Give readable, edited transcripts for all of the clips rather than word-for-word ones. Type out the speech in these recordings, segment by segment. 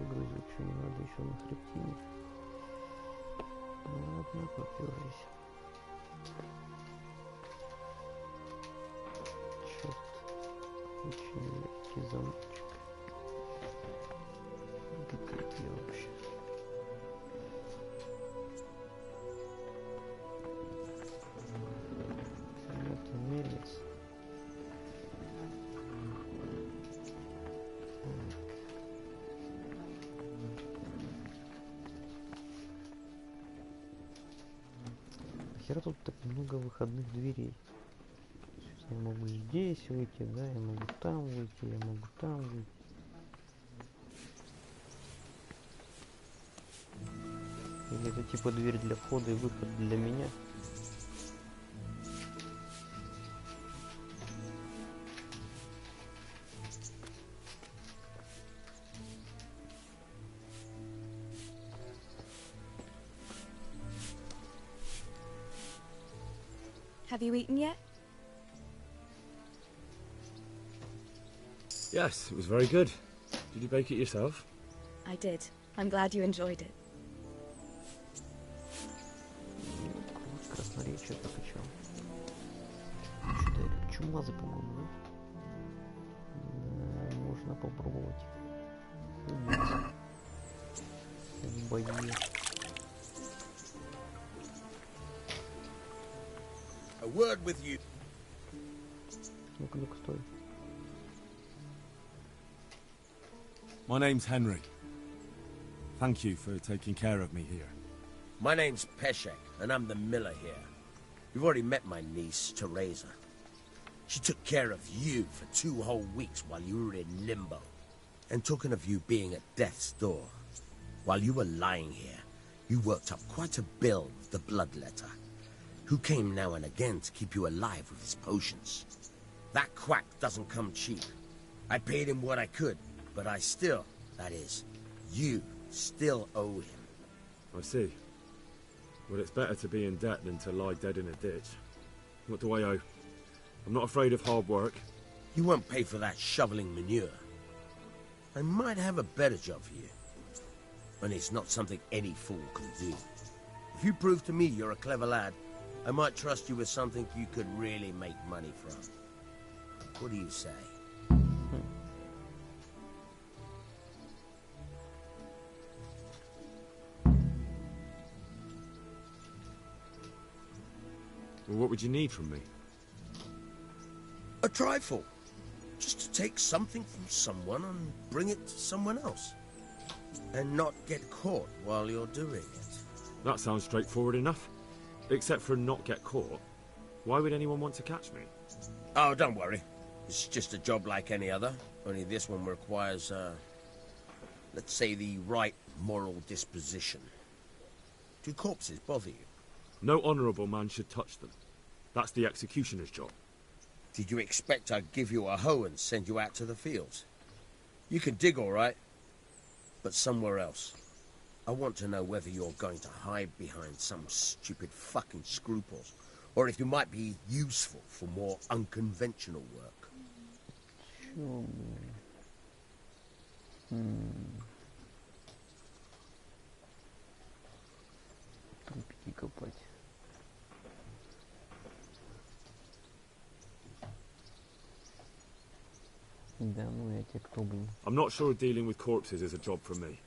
выгрузил, что не надо еще на хребтине. Ладно, попёрлись. Черт, очень редкий замочек. Где я вообще? Это мелец. Нахера тут так много выходных дверей? Я могу здесь выйти, да, я могу там выйти, я могу там выйти. Или это типа дверь для входа и выхода для меня? Have you eaten yet? Yes, it was very good. Did you bake it yourself? I did. I'm glad you enjoyed it. Красноречие покачал. Что-то чумазы, по-моему, да? Можно попробовать. В бою. A word with you. Ну-ка, ну-ка, стой. My name's Henry. Thank you for taking care of me here. My name's Peshek, and I'm the miller here. You've already met my niece, Teresa. She took care of you for 2 whole weeks while you were in limbo. And talking of you being at death's door, while you were lying here, you worked up quite a bill with the bloodletter, who came now and again to keep you alive with his potions. That quack doesn't come cheap. I paid him what I could, but I still, that is, you still owe him. I see. Well, it's better to be in debt than to lie dead in a ditch. What do I owe? I'm not afraid of hard work. You won't pay for that shoveling manure. I might have a better job for you. And it's not something any fool can do. If you prove to me you're a clever lad, I might trust you with something you could really make money from. What do you say? Well, what would you need from me? A trifle. Just to take something from someone and bring it to someone else. And not get caught while you're doing it. That sounds straightforward enough. Except for not get caught. Why would anyone want to catch me? Oh, don't worry. It's just a job like any other. Only this one requires, let's say, the right moral disposition. Do corpses bother you? No honourable man should touch them. That's the executioner's job. Did you expect I'd give you a hoe and send you out to the fields? You can dig all right, but somewhere else. I want to know whether you're going to hide behind some stupid fucking scruples, or if you might be useful for more unconventional work. Чё, трупики копать. Да ну я тебе кто, блин. I'm not sure dealing with corpses is a job for me.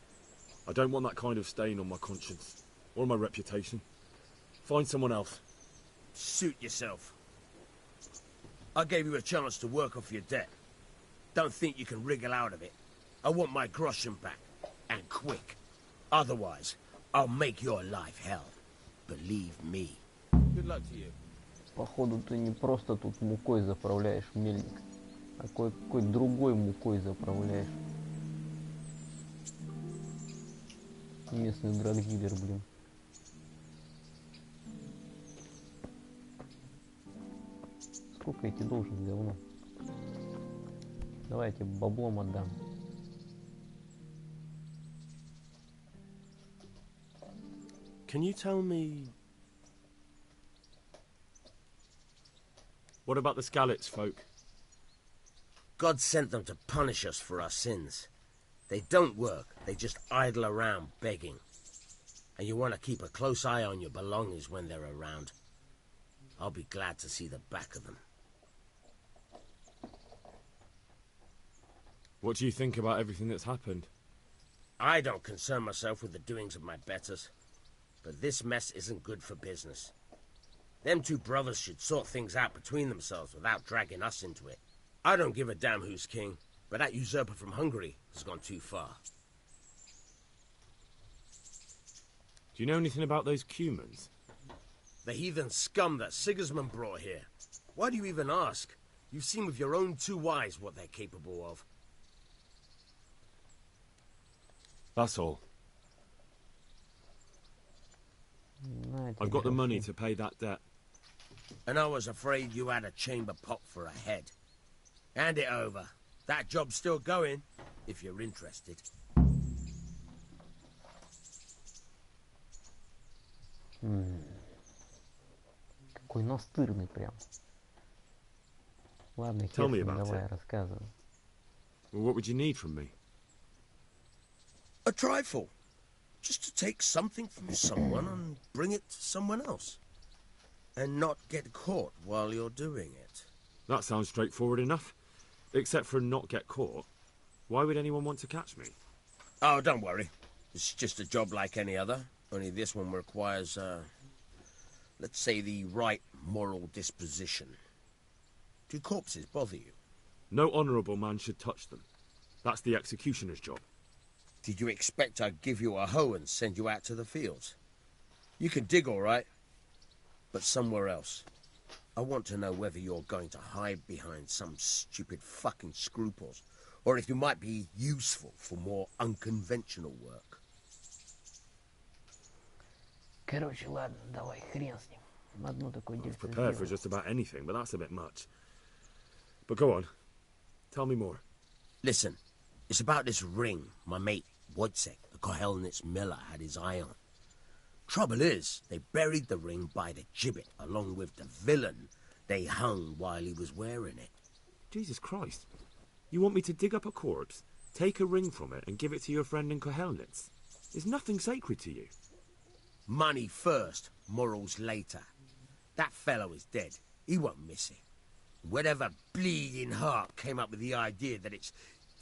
I don't want that kind of stain on my conscience, or my reputation. Find someone else. Suit yourself. I gave you a chance to work off your debt. Don't think you can wriggle out of it. I want my groschen back, and quick. Otherwise, I'll make your life hell. Believe me. Good luck to you. Походу ты не просто тут мукой заправляешь мельник, а какой другой мукой заправляешь. Местный драгдилер, блин. Сколько я тебе должен, говно? Давай я тебе баблом отдам. Can you tell me... What about the Skalitz folk? God sent them to punish us for our sins. They don't work. They just idle around begging. And you want to keep a close eye on your belongings when they're around. I'll be glad to see the back of them. What do you think about everything that's happened? I don't concern myself with the doings of my betters. But this mess isn't good for business. Them two brothers should sort things out between themselves without dragging us into it. I don't give a damn who's king, but that usurper from Hungary has gone too far. Do you know anything about those Cumans? The heathen scum that Sigismund brought here. Why do you even ask? You've seen with your own two eyes what they're capable of. That's all. На I've тебе got the money гроши. to pay that debt. And I was afraid you had a chamber pot for a head. Hand it over. That job's still going, if you're interested. Какой настырный прям. Ладно, Tell me Херсон, about давай, it. рассказывай. Well, what would you need from me? A trifle. Just to take something from someone and bring it to someone else. And not get caught while you're doing it. That sounds straightforward enough. Except for not get caught. Why would anyone want to catch me? Oh, don't worry. It's just a job like any other. Only this one requires, let's say, the right moral disposition. Do corpses bother you? No honourable man should touch them. That's the executioner's job. Did you expect I'd give you a hoe and send you out to the fields? You can dig all right, but somewhere else. I want to know whether you're going to hide behind some stupid fucking scruples, or if you might be useful for more unconventional work. Короче, ладно, давай, хрен с ним. Одно такое I was действие prepared for сделаю. just about anything, but that's a bit much. But go on. Tell me more. Listen, it's about this ring my mate Wojciech, the Kohelnitz miller, had his eye on. Trouble is, they buried the ring by the gibbet along with the villain they hung while he was wearing it. Jesus Christ. You want me to dig up a corpse, take a ring from it, and give it to your friend in Kohelnitz? Is nothing sacred to you? Money first, morals later. That fellow is dead. He won't miss it. Whatever bleeding heart came up with the idea that it's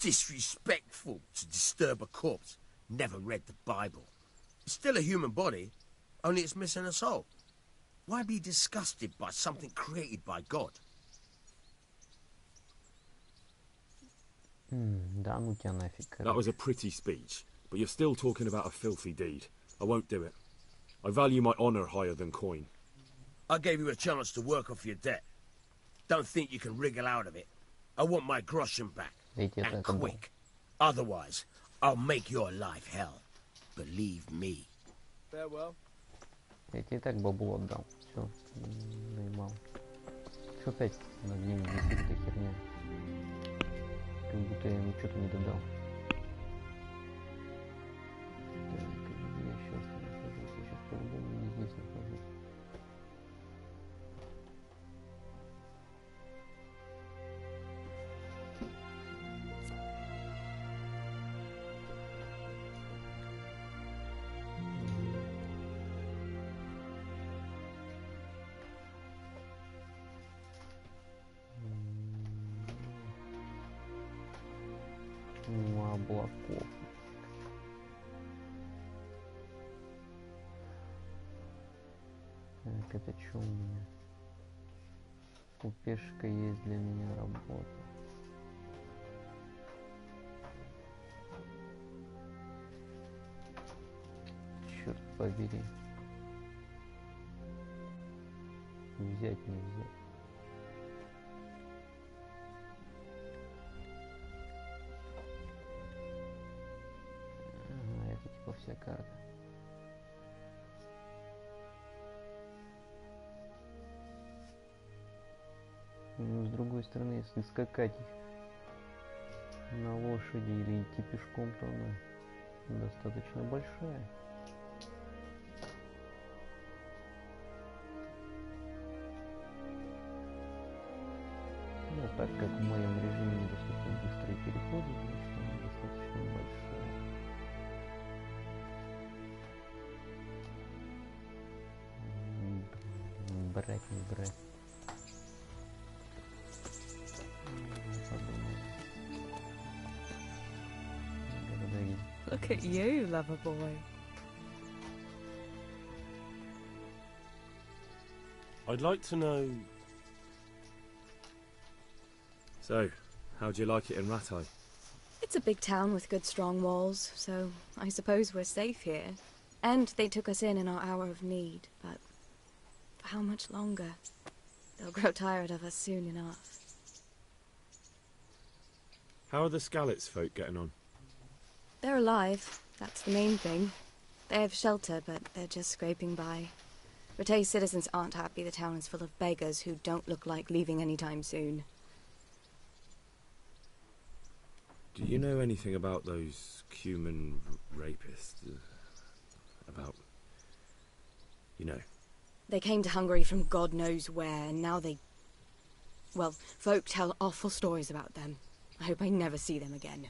disrespectful to disturb a corpse never read the Bible. It's still a human body, only it's missing a soul. Why be disgusted by something created by God? Да ну тебя нафиг, That короче. was a pretty speech, but you're still talking about a filthy deed. I won't do it. I value my honour higher than coin. I gave you a chance to work off your debt. Don't think you can wriggle out of it. I want my groschen back, Я тебе and так отдал. quick. Otherwise, I'll make your life hell. Believe me. Farewell. Я тебе и так бабло отдал. Все, наебал. Что опять над ним висит эта херня? Как будто я ему что-то не додал. Так, где я сейчас нахожусь? Я сейчас по-любому не здесь нахожусь. Облаков. Так, это что у меня? Купешка есть для меня работа. Черт побери. Взять не взять. Ага, это типа вся карта. Ну, с другой стороны, если скакать на лошади или идти пешком, то она достаточно большая. Ну, так как в моем режиме недоступны быстрые переходы, значит она достаточно большая. брать, не брать. Подумай. Благодари. Look at you, lover boy. I'd like to know... So, how'd you like it in Rattay? It's a big town with good strong walls, so I suppose we're safe here. And they took us in our hour of need, but for how much longer? They'll grow tired of us soon enough. How are the Skalitz folk getting on? They're alive, that's the main thing. They have shelter, but they're just scraping by. Rattay's citizens aren't happy the town is full of beggars who don't look like leaving anytime soon. Do you know anything about those human rapists? About... you know? They came to Hungary from God knows where, and now they... well, folk tell awful stories about them. I hope I never see them again.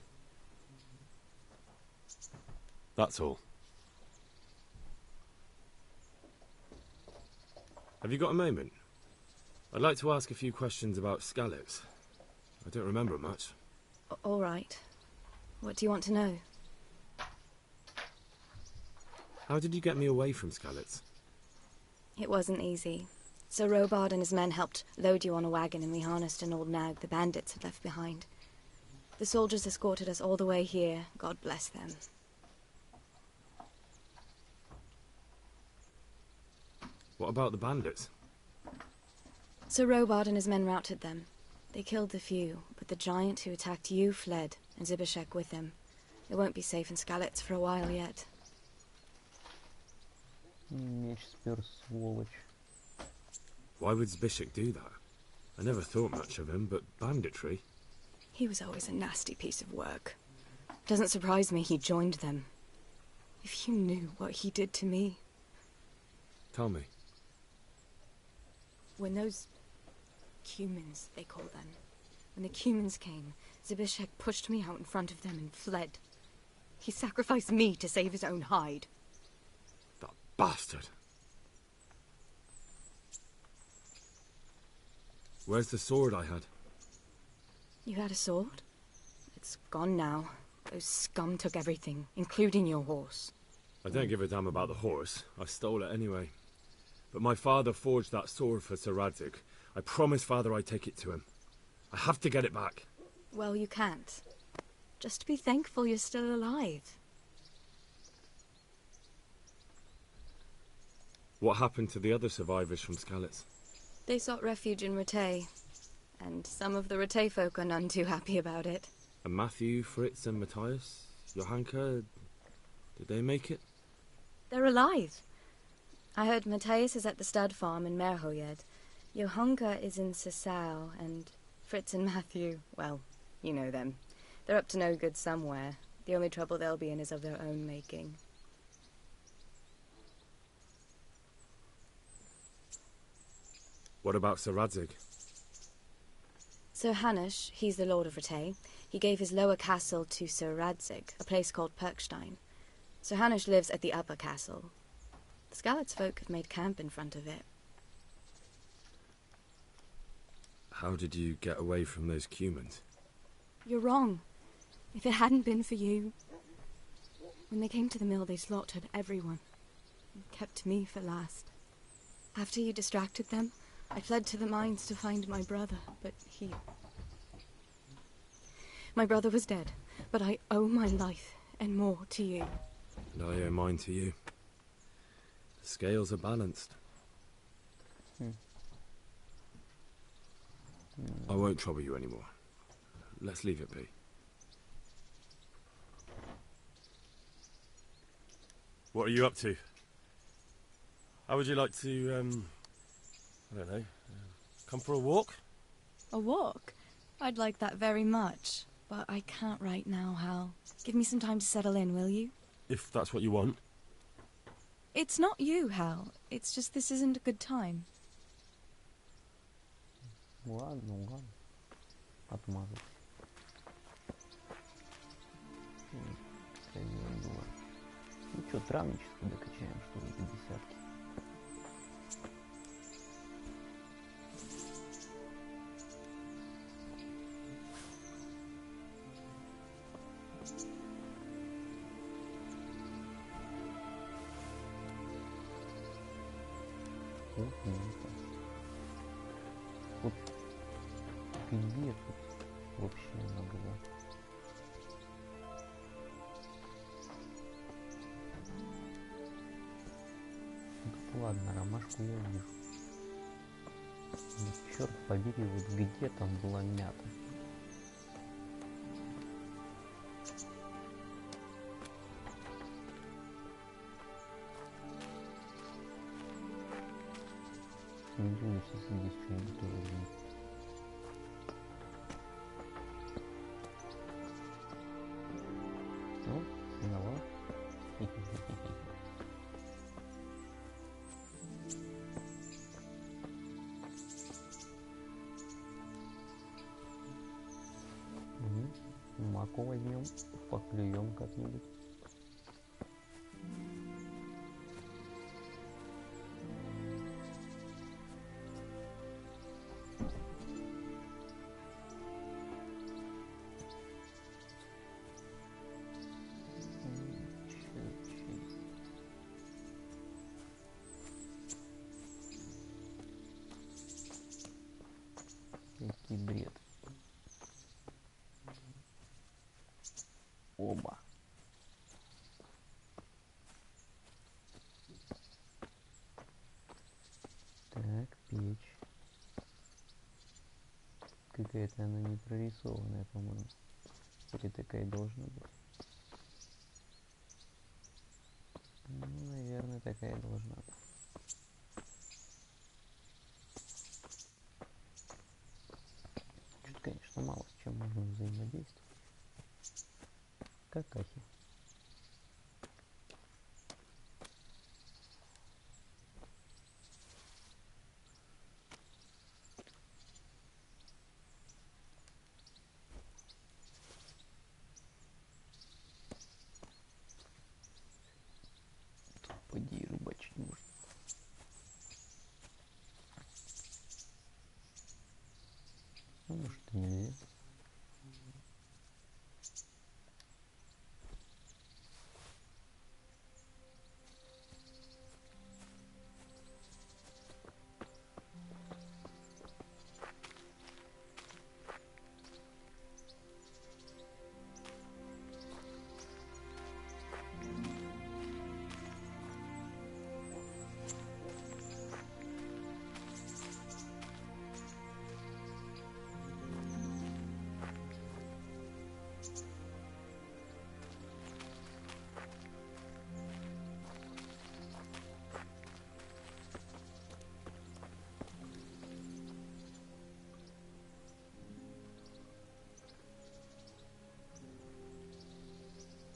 That's all. Have you got a moment? I'd like to ask a few questions about Skalitz. I don't remember much. All right. What do you want to know? How did you get me away from Skalitz? It wasn't easy. Sir Robard and his men helped load you on a wagon, and we harnessed an old nag the bandits had left behind. The soldiers escorted us all the way here. God bless them. What about the bandits? Sir Robard and his men routed them. They killed the few, but the giant who attacked you fled, and Zbyszek with him. It won't be safe in Skalitz for a while yet. Меч спер, сволочь. Why would Zbyszek do that? I never thought much of him, but banditry? He was always a nasty piece of work. Doesn't surprise me he joined them. If you knew what he did to me. Tell me. When those... Cumans, they call them. When the Cumans came, Zbyszek pushed me out in front of them and fled. He sacrificed me to save his own hide. That bastard! Where's the sword I had? You had a sword? It's gone now. Those scum took everything, including your horse. I don't give a damn about the horse. I stole it anyway. But my father forged that sword for Sir Radzig. I promised Father I'd take it to him. I have to get it back. Well, you can't. Just be thankful you're still alive. What happened to the other survivors from Skalitz? They sought refuge in Rattay, and some of the Rattay folk are none too happy about it. And Matthew, Fritz and Matthias? Johanka? Did they make it? They're alive. I heard Matthias is at the stud farm in Merhojed. Johanka is in Sasau, and Fritz and Matthew, well, you know them. They're up to no good somewhere. The only trouble they'll be in is of their own making. What about Sir Radzig? Sir Hanush, he's the Lord of Rattay. He gave his lower castle to Sir Radzig, a place called Perkstein. Sir Hanush lives at the upper castle. The Skalitz folk have made camp in front of it. How did you get away from those Cumans? You're wrong. If it hadn't been for you... When they came to the mill, they slaughtered everyone. And kept me for last. After you distracted them, I fled to the mines to find my brother, but he... My brother was dead, but I owe my life and more to you. And I owe mine to you. The scales are balanced. I won't trouble you anymore. Let's leave it be. What are you up to? How would you like to, I don't know, come for a walk? A walk? I'd like that very much, but I can't right now, Hal. Give me some time to settle in, will you? If that's what you want. It's not you, Hal. It's just this isn't a good time. Ладно, ладно. Отмазать. Ну что, травничество докачаем, что ли, до десятки. Круто. Вот где тут вообще она была? Ну, ладно, ромашку я вижу. Черт побери, вот где там была мята? Не думаю, если здесь что-нибудь тоже есть. Ну, снова. Маку возьмем, поклюем как-нибудь. Какой бред. Оба. Так, печь. Какая-то она не прорисованная, по-моему. Или такая должна быть? Ну, наверное, такая должна быть. Чуть, конечно, мало с чем можно взаимодействовать. Какахи. Поди рыбачить можно. Ну, может, и нельзя.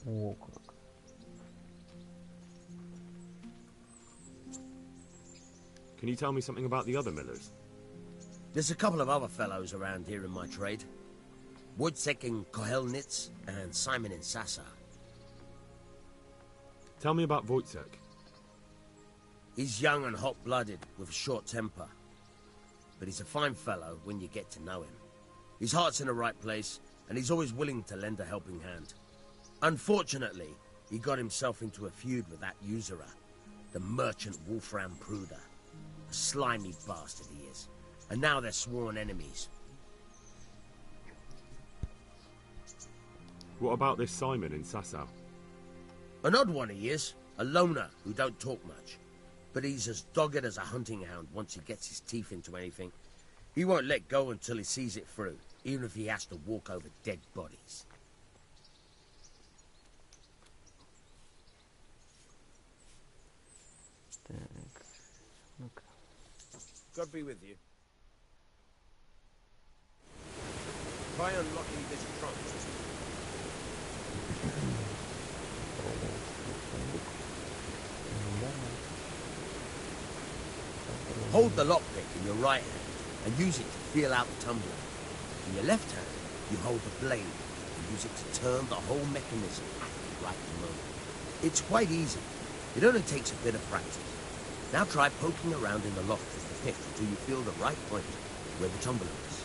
О, как. Can you tell me something about the other millers? There's a couple of other fellows around here in my trade. Wojciech in Kohelnitz and Simon in Sassa. Tell me about Wojciech. He's young and hot-blooded, with a short temper. But he's a fine fellow when you get to know him. His heart's in the right place, and he's always willing to lend a helping hand. Unfortunately, he got himself into a feud with that usurer, the merchant Wolfram Pruder. A slimy bastard he is. And now they're sworn enemies. What about this Simon in Sasau? An odd one he is. A loner who don't talk much. But he's as dogged as a hunting hound once he gets his teeth into anything. He won't let go until he sees it through, even if he has to walk over dead bodies. Так, ну-ка. God be with you. Try unlocking this trunk. Hold the lockpick in your right hand and use it to feel out the tumbler. In your left hand, you hold the blade and use it to turn the whole mechanism at the right moment. It's quite easy. It only takes a bit of practice. Now try poking around in the loft with the pick until you feel the right point where the tumbler is.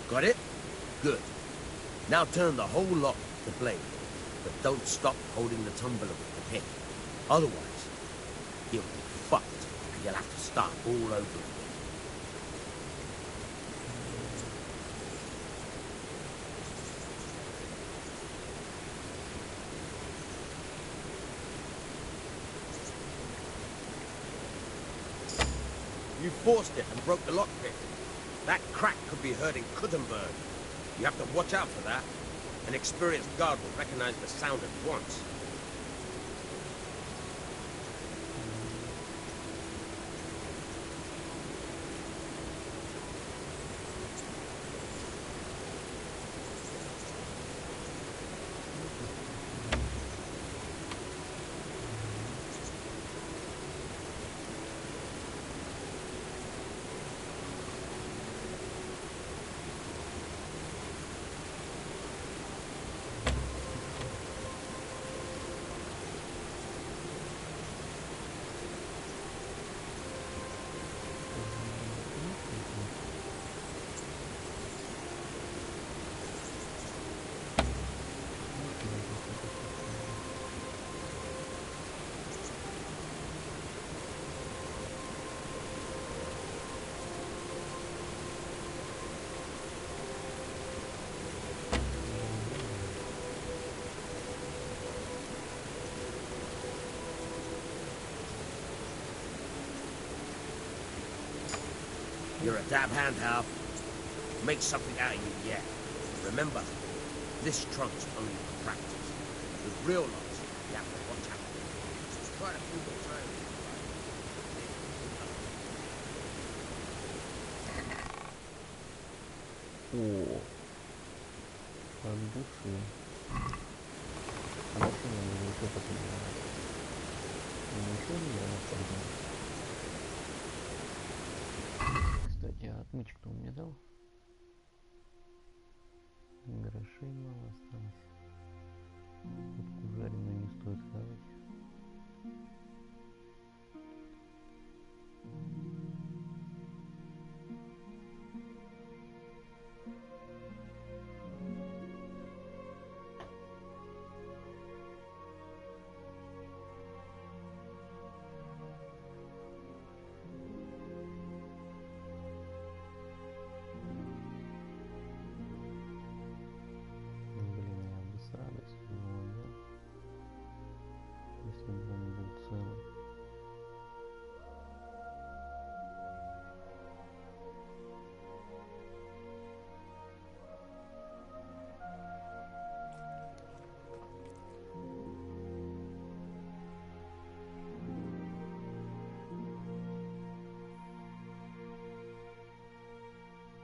Got it? Good. Now turn the whole lot to blade, but don't stop holding the tumbler with the pick. Otherwise, you'll be fucked, and you'll have to start all over again. You forced it and broke the lockpick. That crack could be heard in Kuttenberg. You have to watch out for that. An experienced guard will recognize the sound at once. You're a dab hand, Hal. Make something out of you yet. Remember, this trunk's only for practice. With real loss, you have to watch out. Just try a few more times. О, от души. А зачем я буду еще поднимать? Ничего не надо. Кстати, а отмычку-то он мне дал? Грошей мало осталось. Утку жареную не стоит хавать.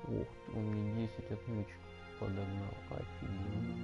Ох, он мне 10 отмычек подогнал. Офигенно.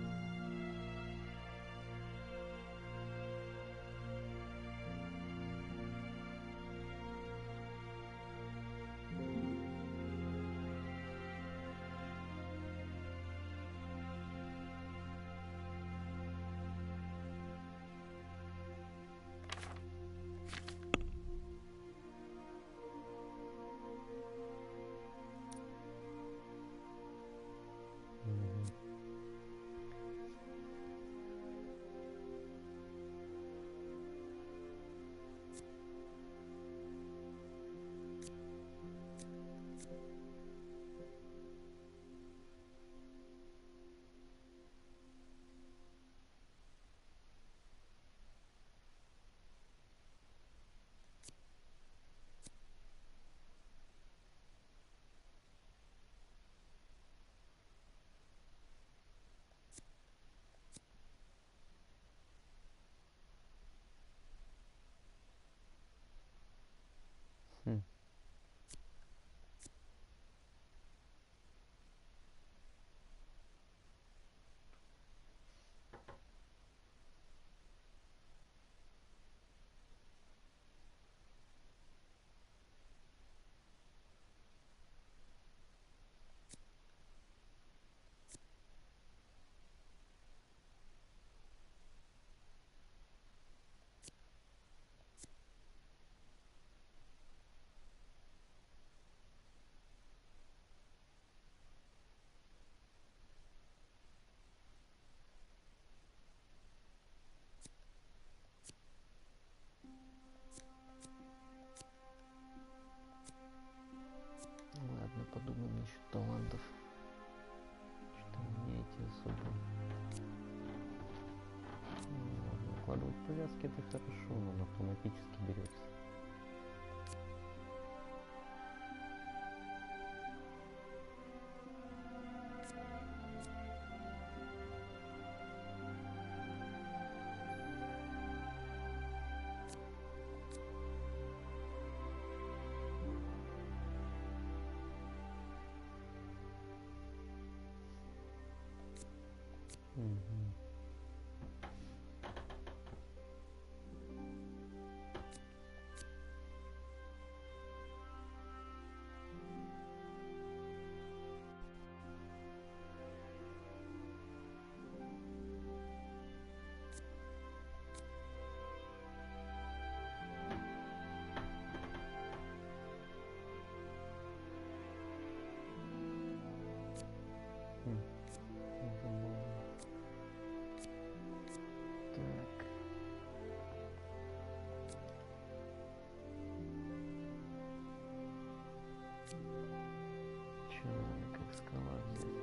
талантов. Что умеете особо. Ну, укладывать повязки это хорошо, но он автоматически берется. Так. Чё, как скала взять?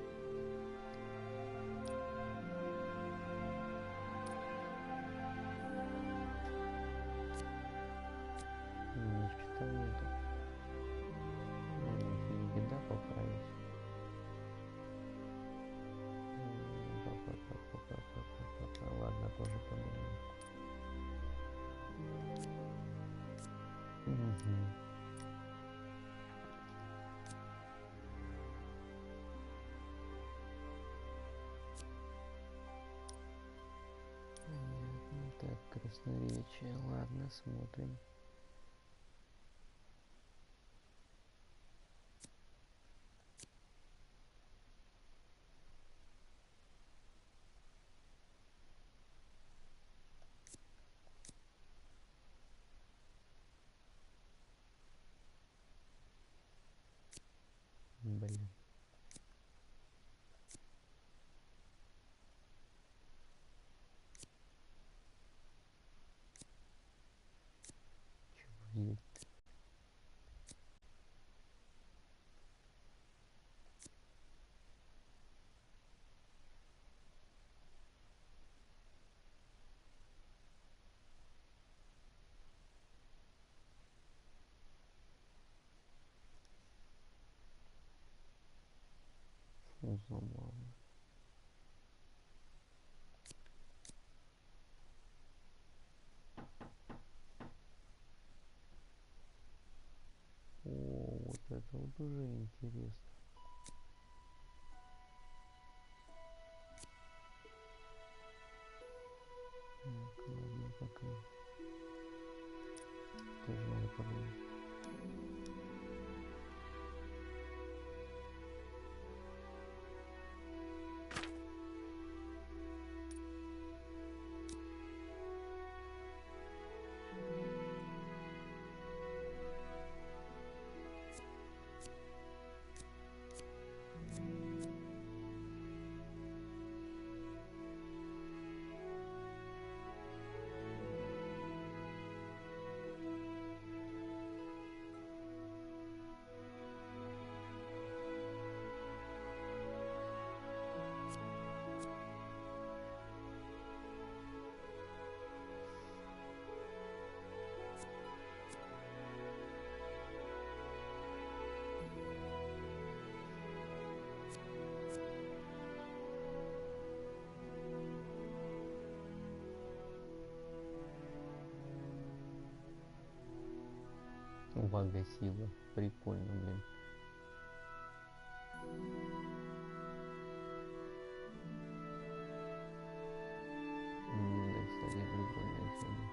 Ничего нету. Не беда поправить. Ладно, тоже подумаю. Так, красноречие. Ладно, смотрим. Блин. Чего есть? Забавно. О, вот это вот уже интересно. Так, ладно, пока. Тоже надо подумать. Вага сила. Прикольно, блин. Да, кстати, прикольная тема.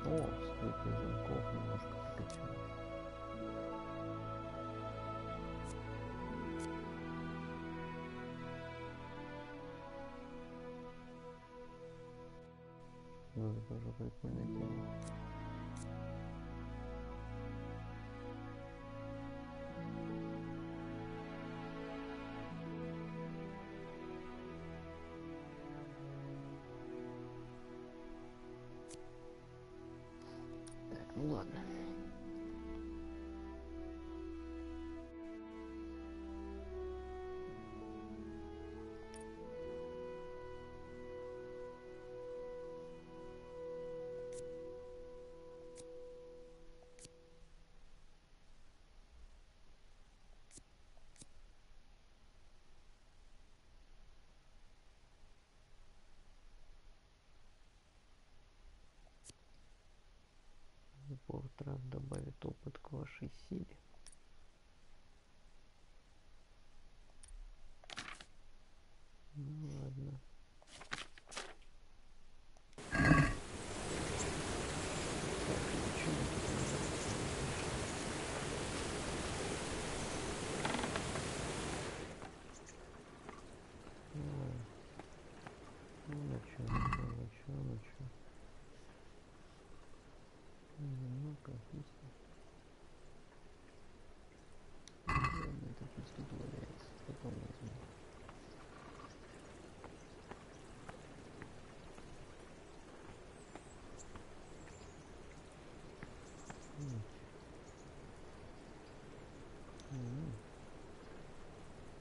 О, сколько замков немножко покачалось. Ну, это тоже прикольная тема. Ладно. Трав добавит опыт к вашей силе. Ну ладно. Ну-ка, отлично. Ладно, это пусть тут валяется. Потом возьму.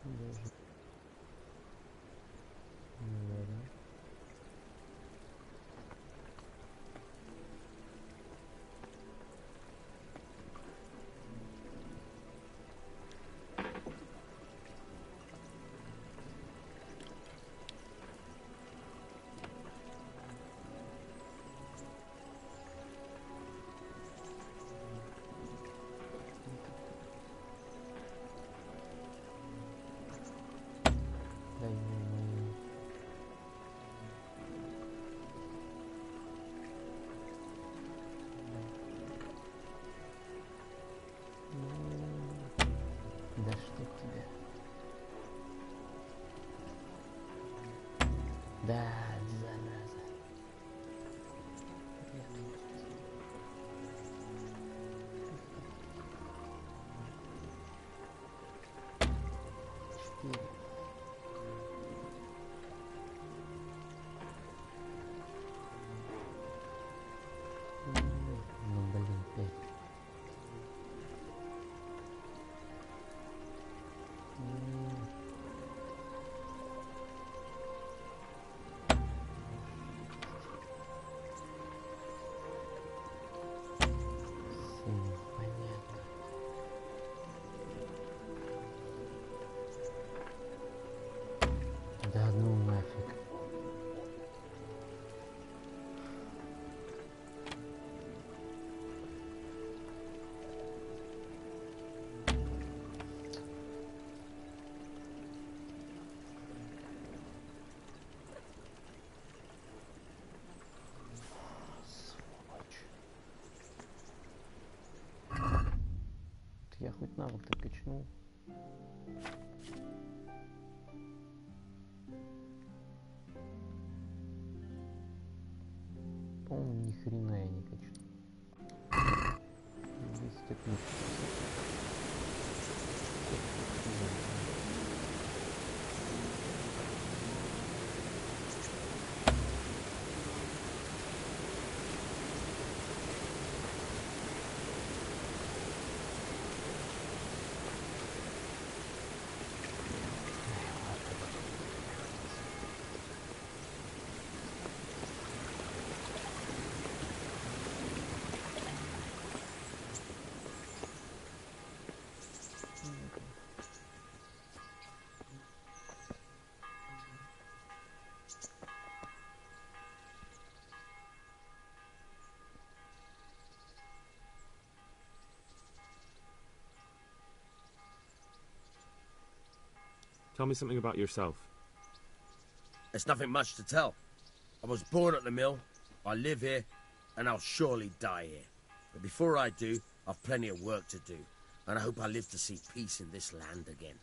Даже. Ладно. Да что тебе? Да, зараза. Четыре. Ну, блин, 5. Понятно. Да ну нафиг. Я хоть навык-то качнул. По-моему, ни хрена я не качнул. 10 отметок. Tell me something about yourself. There's nothing much to tell. I was born at the mill, I live here, and I'll surely die here. But before I do, I've plenty of work to do, and I hope I live to see peace in this land again.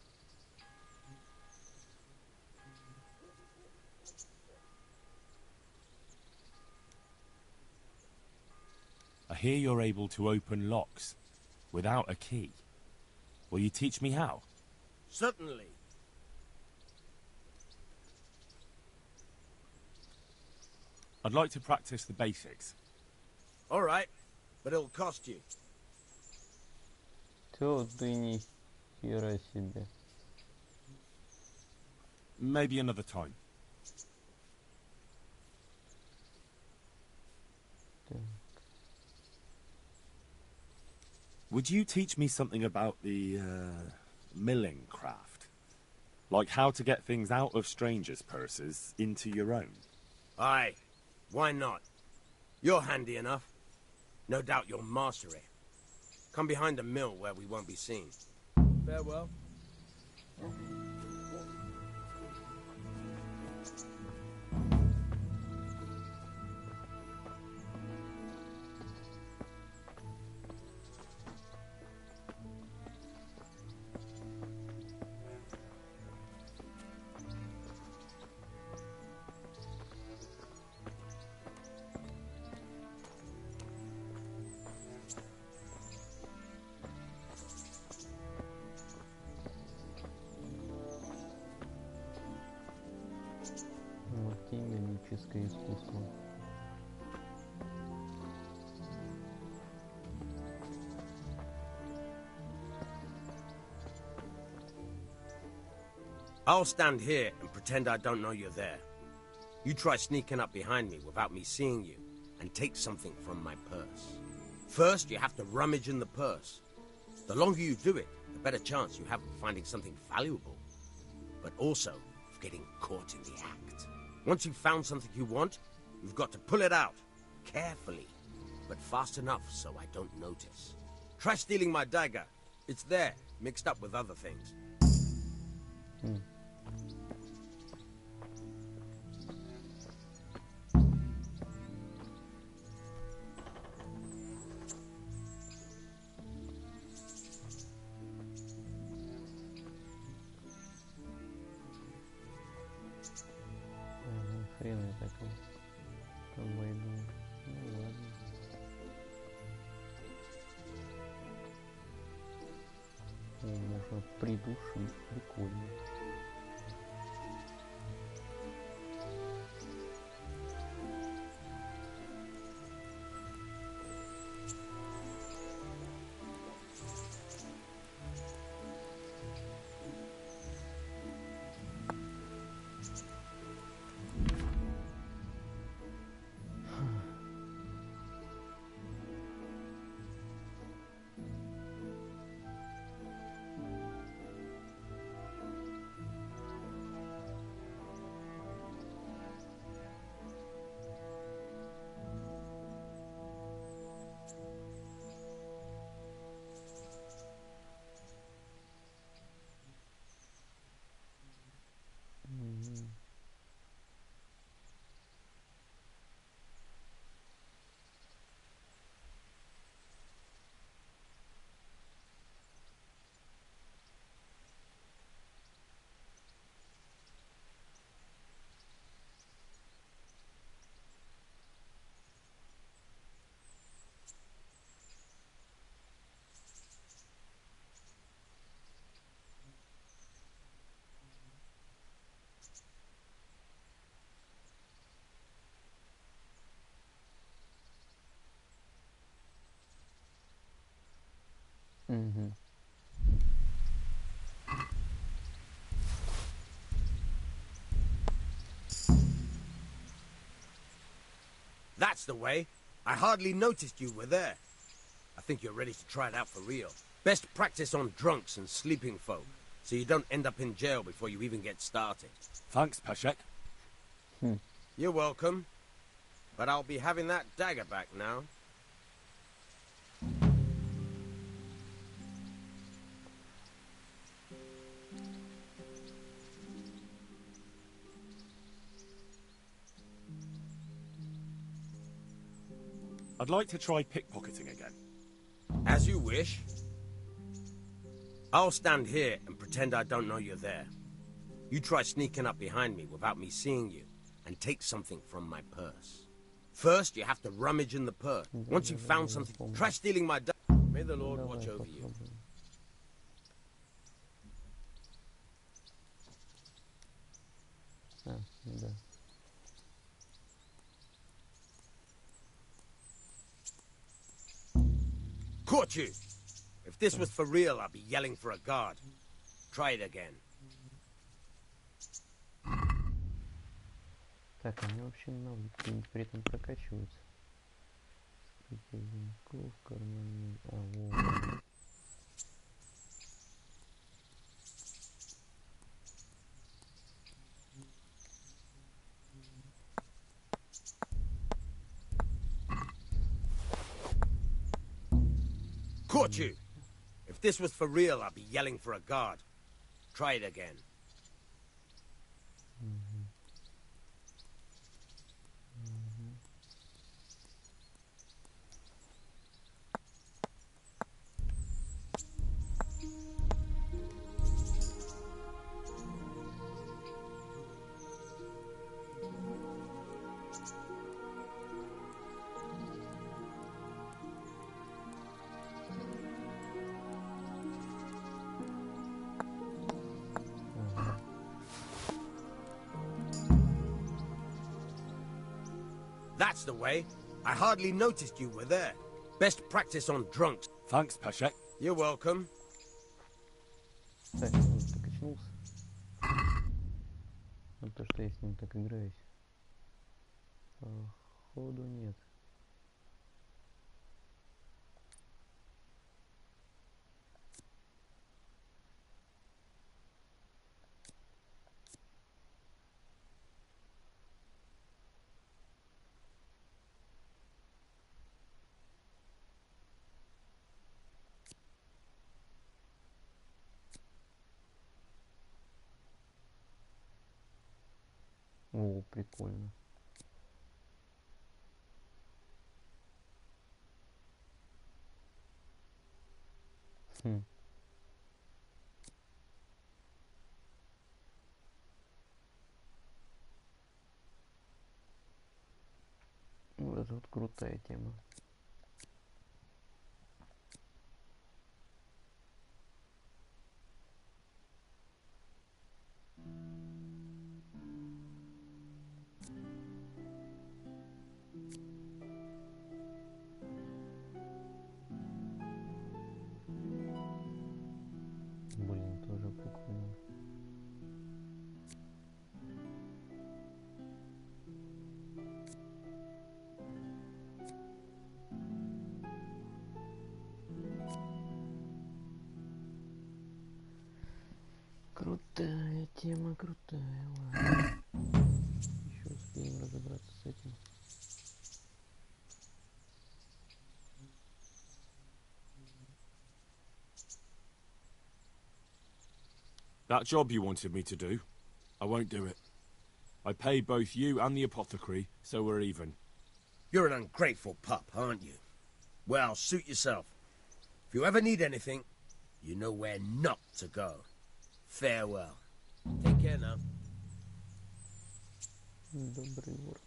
I hear you're able to open locks without a key. Will you teach me how? Certainly. I'd like to practice the basics. All right. but it'll cost you. Чё ты ни хера себе. Maybe another time. Так. Would you teach me something about the milling craft? Like how to get things out of strangers' purses into your own? Aye, why not? You're handy enough. No doubt you'll master it. Come behind the mill where we won't be seen. Farewell. Механическое искусство. I'll stand here and pretend I don't know you're there. You try sneaking up behind me without me seeing you, and take something from my purse. First, you have to rummage in the purse. The longer you do it, the better chance you have of finding something valuable, but also of getting caught in the act. Once you've found something you want, you've got to pull it out, carefully, but fast enough so I don't notice. Try stealing my dagger. It's there, mixed up with other things. Хрен я такой обойду. Ну ладно. О, можно придушить. Прикольно. Угу. That's the way. I hardly noticed you were there. I think you're ready to try it out for real. Best practice on drunks and sleeping folk, so you don't end up in jail before you even get started. Thanks, Peshek. You're welcome. But I'll be having that dagger back now. I'd like to try pickpocketing again. As you wish. I'll stand here and pretend I don't know you're there. You try sneaking up behind me without me seeing you, and take something from my purse. First, you have to rummage in the purse. Once you've found something, try stealing my dagger. May the Lord watch over you. Да. Caught you! If this was for real, I'd be yelling for a guard. Try it again. Так, они вообще навыки при этом прокачиваются. Скрытие замков, карманный... А, вот. Caught you! If this was for real, I'd be yelling for a guard. Try it again. That's the way. I hardly noticed you were there. Best practice on drunks. Thanks, Peshek. You're welcome. Так, он так очнулся. Ну, то, что я с ним так играюсь. Походу нет. О, прикольно. Хм. Вот это вот крутая тема. Блин, тоже прикольно. Крутая тема, крутая. Ладно. Еще успеем разобраться с этим. That job you wanted me to do, I won't do it. I paid both you and the apothecary, so we're even. You're an ungrateful pup, aren't you? Well, suit yourself. If you ever need anything, you know where not to go. Farewell. Take care now. Добрый вор.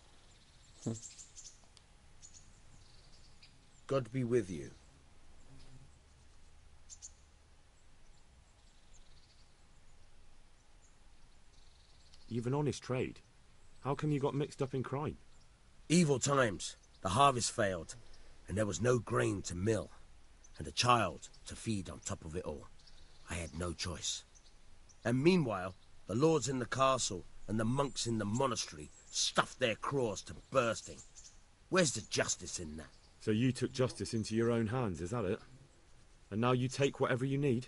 God be with you. You've an honest trade. How come you got mixed up in crime? Evil times. The harvest failed, and there was no grain to mill, and a child to feed on top of it all. I had no choice. And meanwhile, the lords in the castle and the monks in the monastery stuffed their craws to bursting. Where's the justice in that? So you took justice into your own hands, is that it? And now you take whatever you need?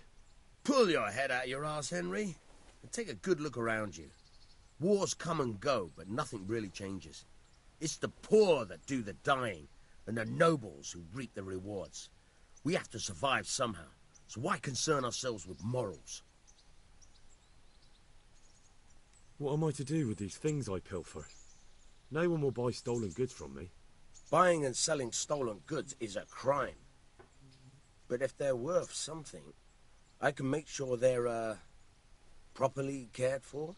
Pull your head out your arse, Henry, and take a good look around you. Wars come and go, but nothing really changes. It's the poor that do the dying, and the nobles who reap the rewards. We have to survive somehow, so why concern ourselves with morals? What am I to do with these things I pilfer? No one will buy stolen goods from me. Buying and selling stolen goods is a crime. But if they're worth something, I can make sure they're, properly cared for.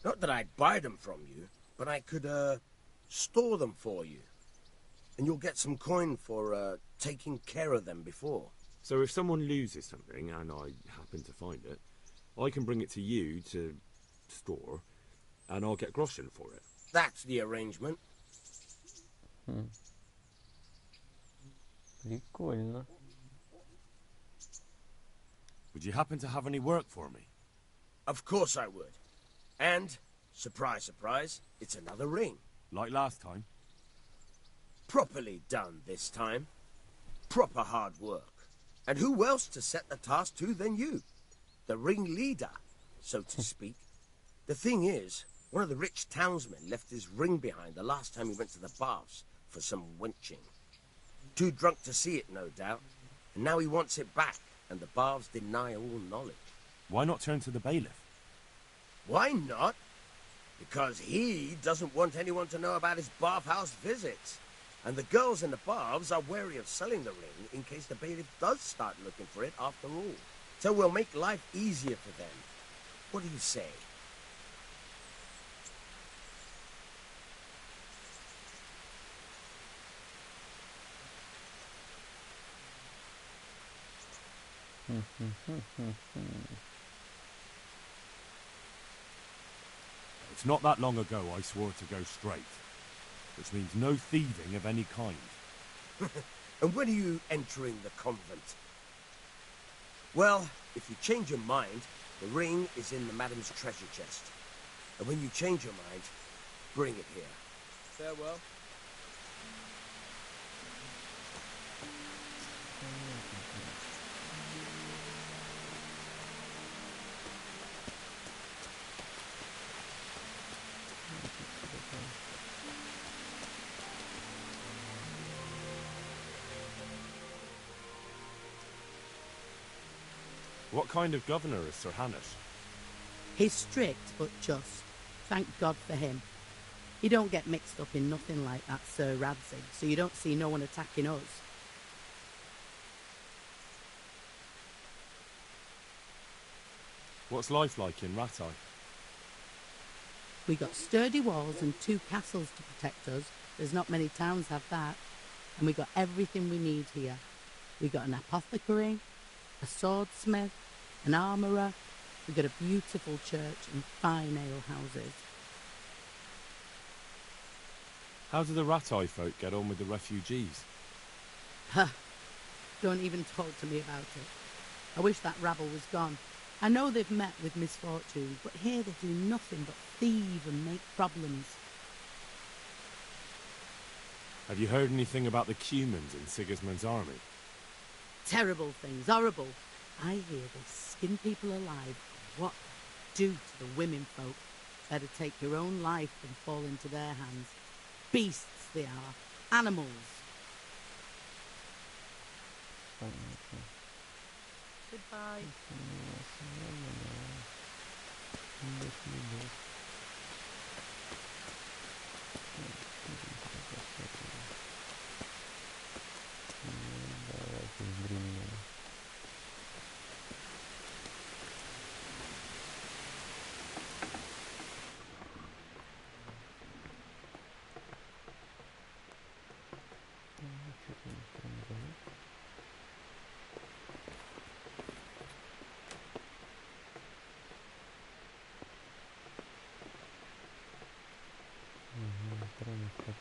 Not that I'd buy them from you, but I could, store them for you. And you'll get some coin for, taking care of them before. So if someone loses something, and I happen to find it, I can bring it to you to store, and I'll get groschen for it. That's the arrangement. Прикольно. Would you happen to have any work for me? Of course I would. And, surprise, surprise, it's another ring. Like last time? Properly done this time. Proper hard work. And who else to set the task to than you? The ringleader, so to speak. The thing is, one of the rich townsmen left his ring behind the last time he went to the baths for some wenching. Too drunk to see it, no doubt. And now he wants it back, and the baths deny all knowledge. Why not turn to the bailiff? Why not? Because he doesn't want anyone to know about his bathhouse visits. And the girls in the baths are wary of selling the ring in case the bailiff does start looking for it after all. So we'll make life easier for them. What do you say? It's not that long ago I swore to go straight, which means no thieving of any kind. And when are you entering the convent? Well, if you change your mind, the ring is in the madam's treasure chest. And when you change your mind, bring it here. Farewell. What kind of governor is Sir Hanush? He's strict but just. Thank God for him. He don't get mixed up in nothing like that Sir Radzig, so you don't see no one attacking us. What's life like in Rattay? We got sturdy walls and 2 castles to protect us. There's not many towns have that. And we got everything we need here. We got an apothecary, a swordsmith, an armourer. We got a beautiful church and fine ale houses. How do the Rattay folk get on with the refugees? Huh. Don't even talk to me about it. I wish that rabble was gone. I know they've met with misfortune, but here they do nothing but thieve and make problems. Have you heard anything about the Cumans in Sigismund's army? Terrible things, horrible. I hear they skin people alive. What they do to the women folk? Better take your own life than fall into their hands. Beasts they are. Animals. Goodbye.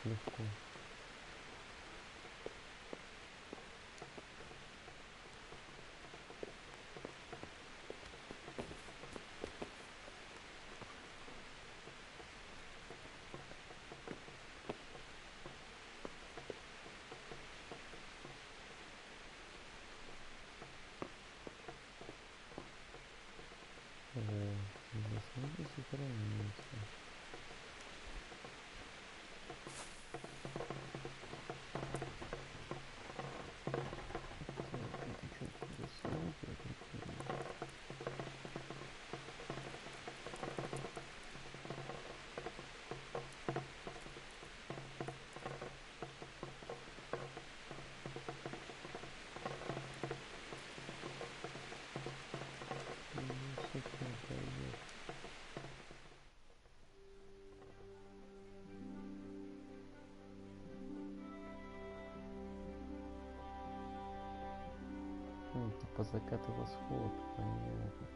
Легко. Здесь надо сохраниться. По закату восход, понятно.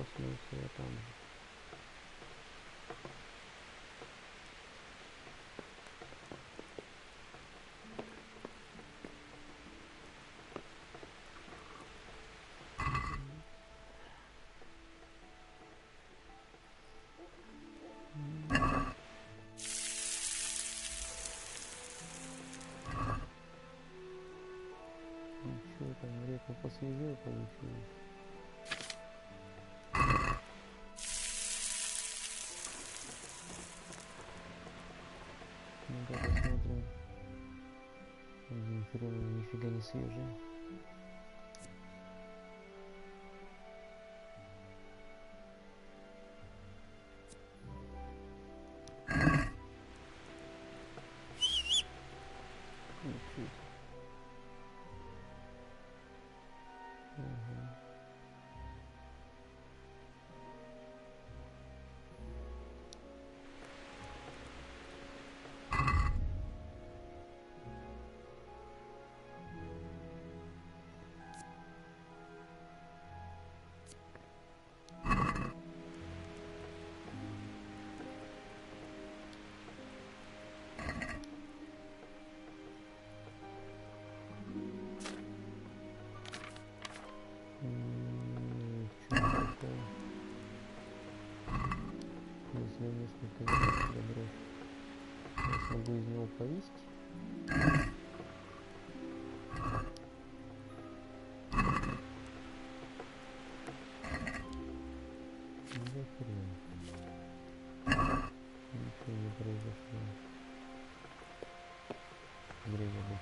проснулся я там же. Ничего там, реку посвежее получилось. Ну-ка посмотрим. Нифига не свежее. Ничего. Ага. Чё такое? Если я несколько минут сюда брошу, я смогу из него повесить. Да хрен. Ничего не произошло. Зря я был.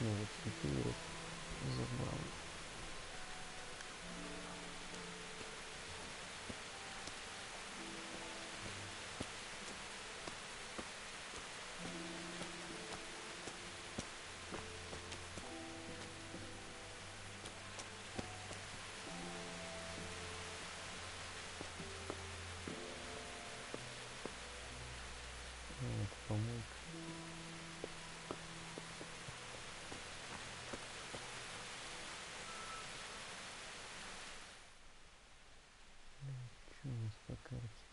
Ну вот теперь забрал. Вот помойка. Что у нас по карте?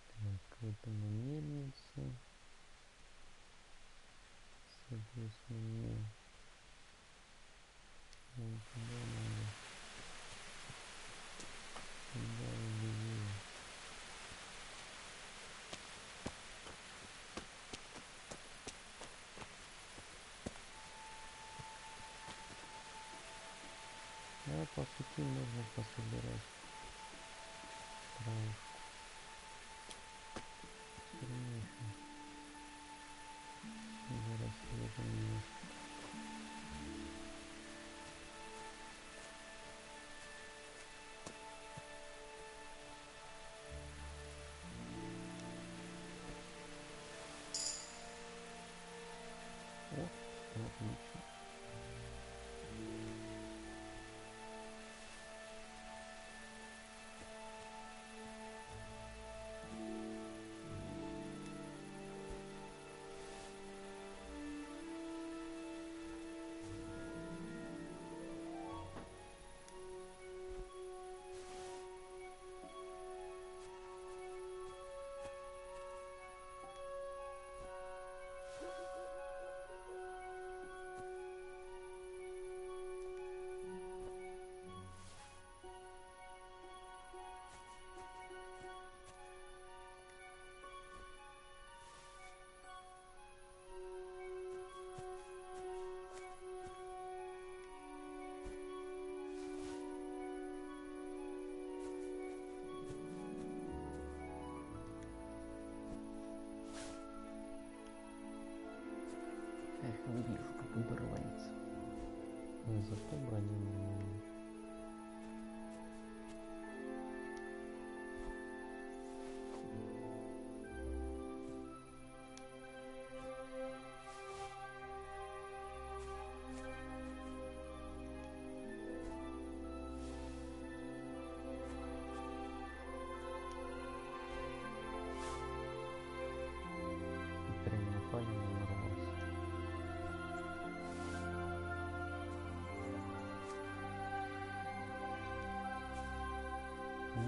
Так, это мельница. Соответственно, мне вон туда надо. Туда и левее. А по пути можно пособирать травушку. Конечно. Зараз я это немножко. О, отлично.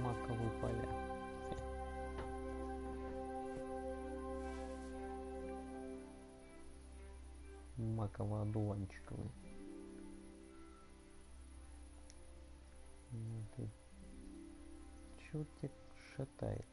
Маковые поля. Маково-одуванчиковый. Чертик шатает.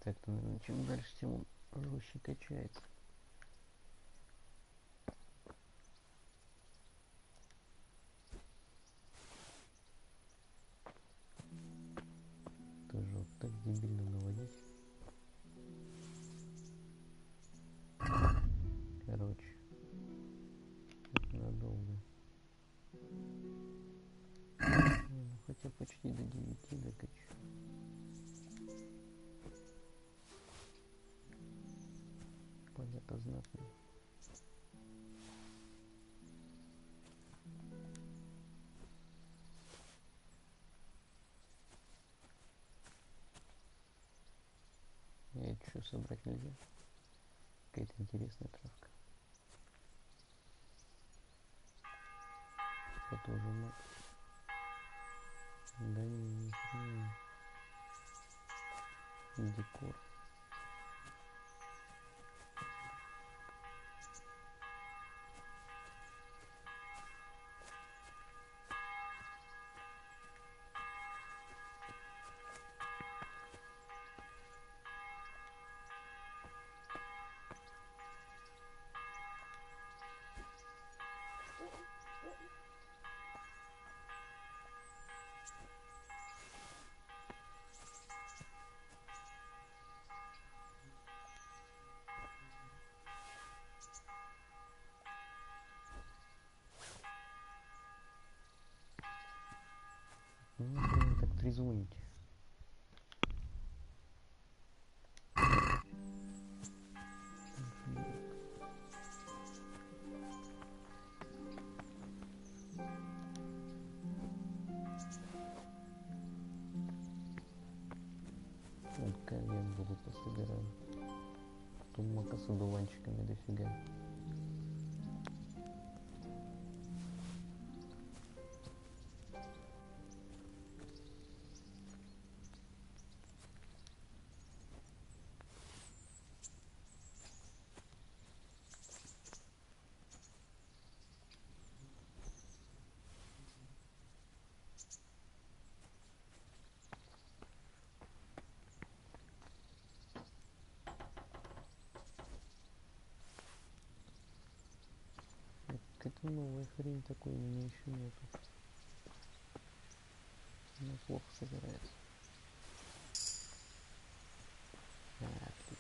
Так-то, наверное, чем дальше, тем он жестче качается. Тоже вот так дебильно наводить. Короче, это надолго. Ну, хотя почти до 9 докачу. Поля-то знатные. И это что, собрать нельзя? Какая-то интересная травка. Это уже мат. Да не декор. Ну, блин, так трезвонить. Вот колен буду пособирать. Тут мака с одуванчиками дофига. Какая-то новая хрень такой у меня еще нету. Она плохо собирается. Отлично.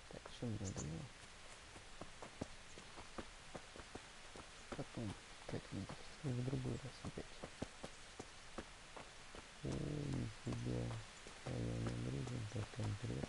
Так, что мне надо было? Потом как-нибудь в другой раз опять. Нифига. А я нагрузим, так конкретно.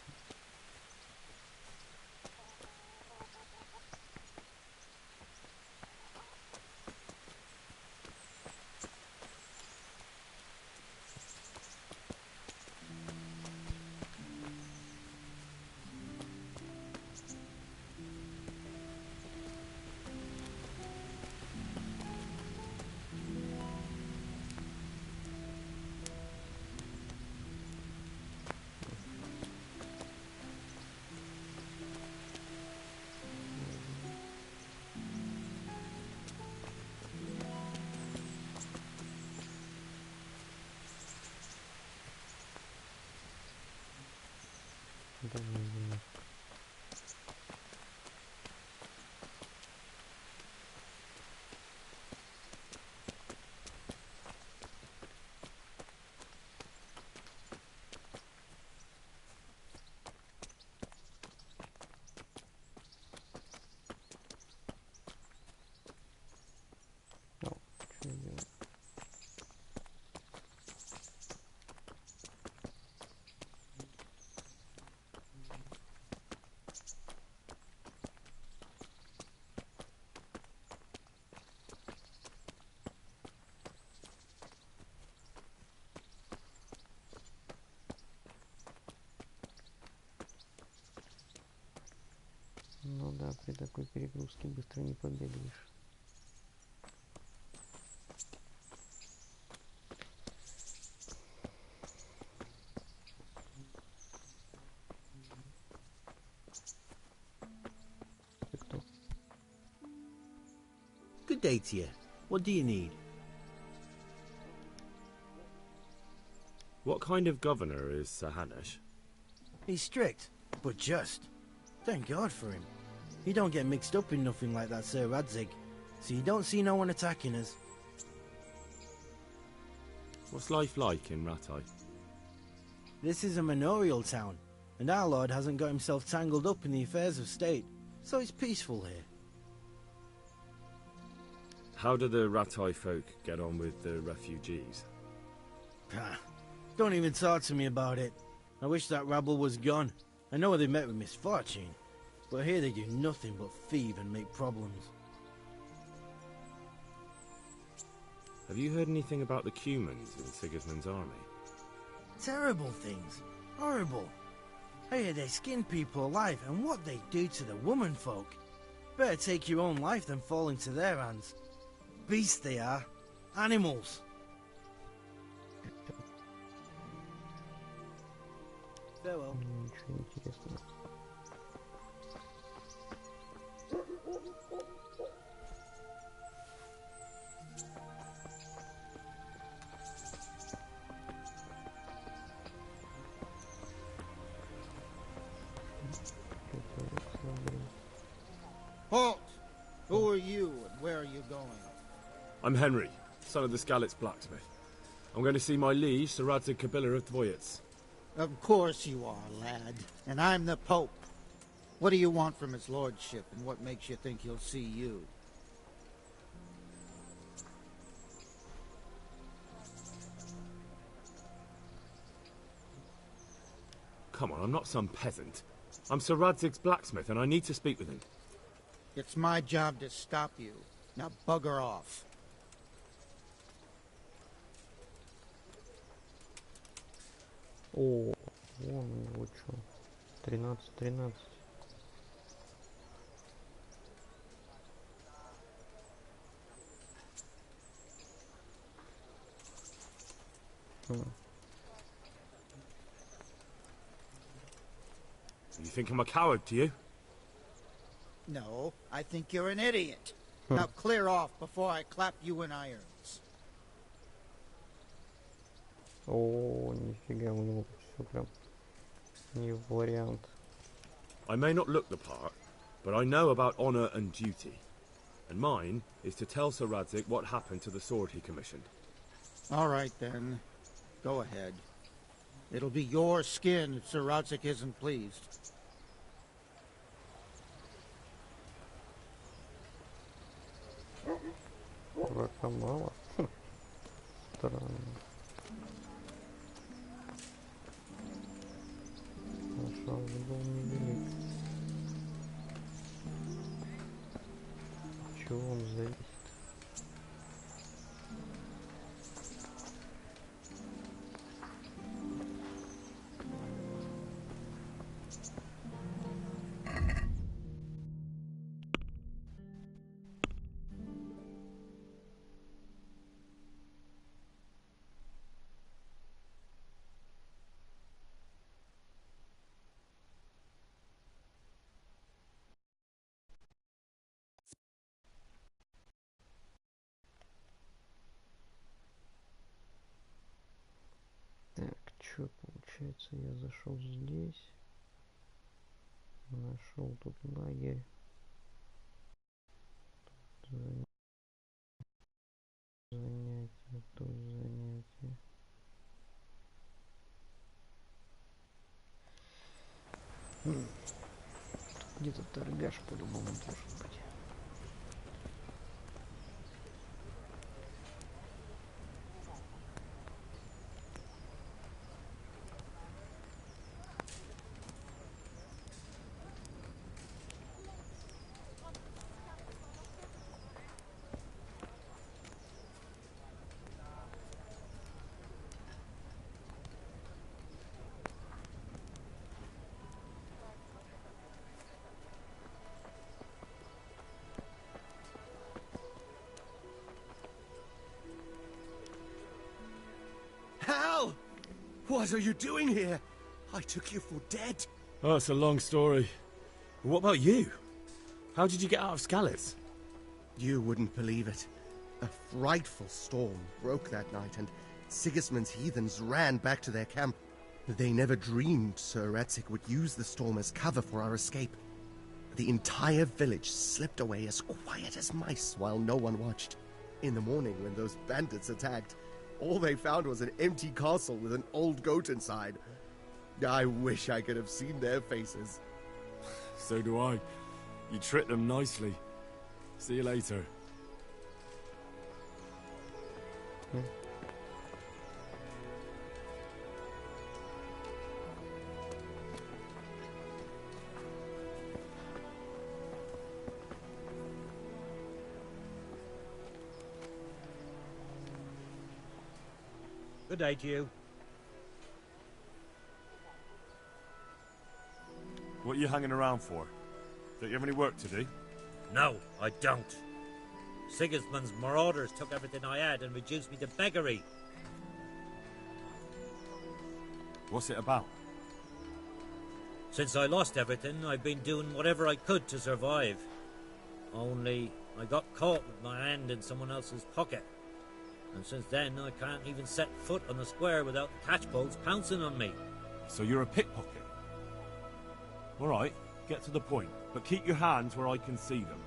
Да, не. О, что я делаю? Ну да, при такой перегрузке быстро не побегаешь. Ты кто? Good day to you. What do you need? What kind of governor is Sir Hanush? He's strict, but just. Thank God for him. He don't get mixed up in nothing like that Sir Radzig, so you don't see no one attacking us. What's life like in Ratai? This is a manorial town, and our lord hasn't got himself tangled up in the affairs of state, so it's peaceful here. How do the Ratai folk get on with the refugees? Don't even talk to me about it. I wish that rabble was gone. I know they met with misfortune, but here they do nothing but thieve and make problems. Have you heard anything about the Cumans in Sigismund's army? Terrible things. Horrible. I hear they skin people alive, and what they do to the woman folk. Better take your own life than fall into their hands. Beasts they are. Animals. Farewell. Ничего интересного. Halt! Who are you and where are you going? I'm Henry, son of the Skalitz blacksmith. I'm going to see my liege, Sir Radzig Kabila of Dvoyitz. Of course you are, lad. And I'm the Pope. What do you want from his lordship, and what makes you think he'll see you? Come on, I'm not some peasant. I'm Sir Radzig's blacksmith, and I need to speak with him. It's my job to stop you. Now bugger off. О, вон у него что. 13. You think I'm a coward, do you? No, I think you're an idiot. Now clear off before I clap you in irons. О, нифига, у него все прям не вариант. I may not look the part, but I know about honor and duty. And mine is to tell Sir Radzig what happened to the sword he commissioned. All right, then. Go ahead. It'll be your skin if Sir Radzig isn't pleased. Дурака мало. Странно. Шанс был невелик. От чего он зависит? Так, что получается? Я зашел здесь. Нашел тут лагерь. Занятия, тут занятия. Где-то торгаш по-любому должен быть. Hal! What are you doing here? I took you for dead. Oh, it's a long story. What about you? How did you get out of Skalitz? You wouldn't believe it. A frightful storm broke that night, and Sigismund's heathens ran back to their camp. They never dreamed Sir Ratzik would use the storm as cover for our escape. The entire village slipped away as quiet as mice while no one watched. In the morning, when those bandits attacked, all they found was an empty castle with an old goat inside. I wish I could have seen their faces. So do I. You tricked them nicely. See you later. Good day to you. What are you hanging around for? Don't you have any work to do? No, I don't. Sigismund's marauders took everything I had and reduced me to beggary. What's it about? Since I lost everything, I've been doing whatever I could to survive. Only, I got caught with my hand in someone else's pocket. And since then, I can't even set foot on the square without the catchpoles pouncing on me. So you're a pickpocket? Alright, get to the point, but keep your hands where I can see them.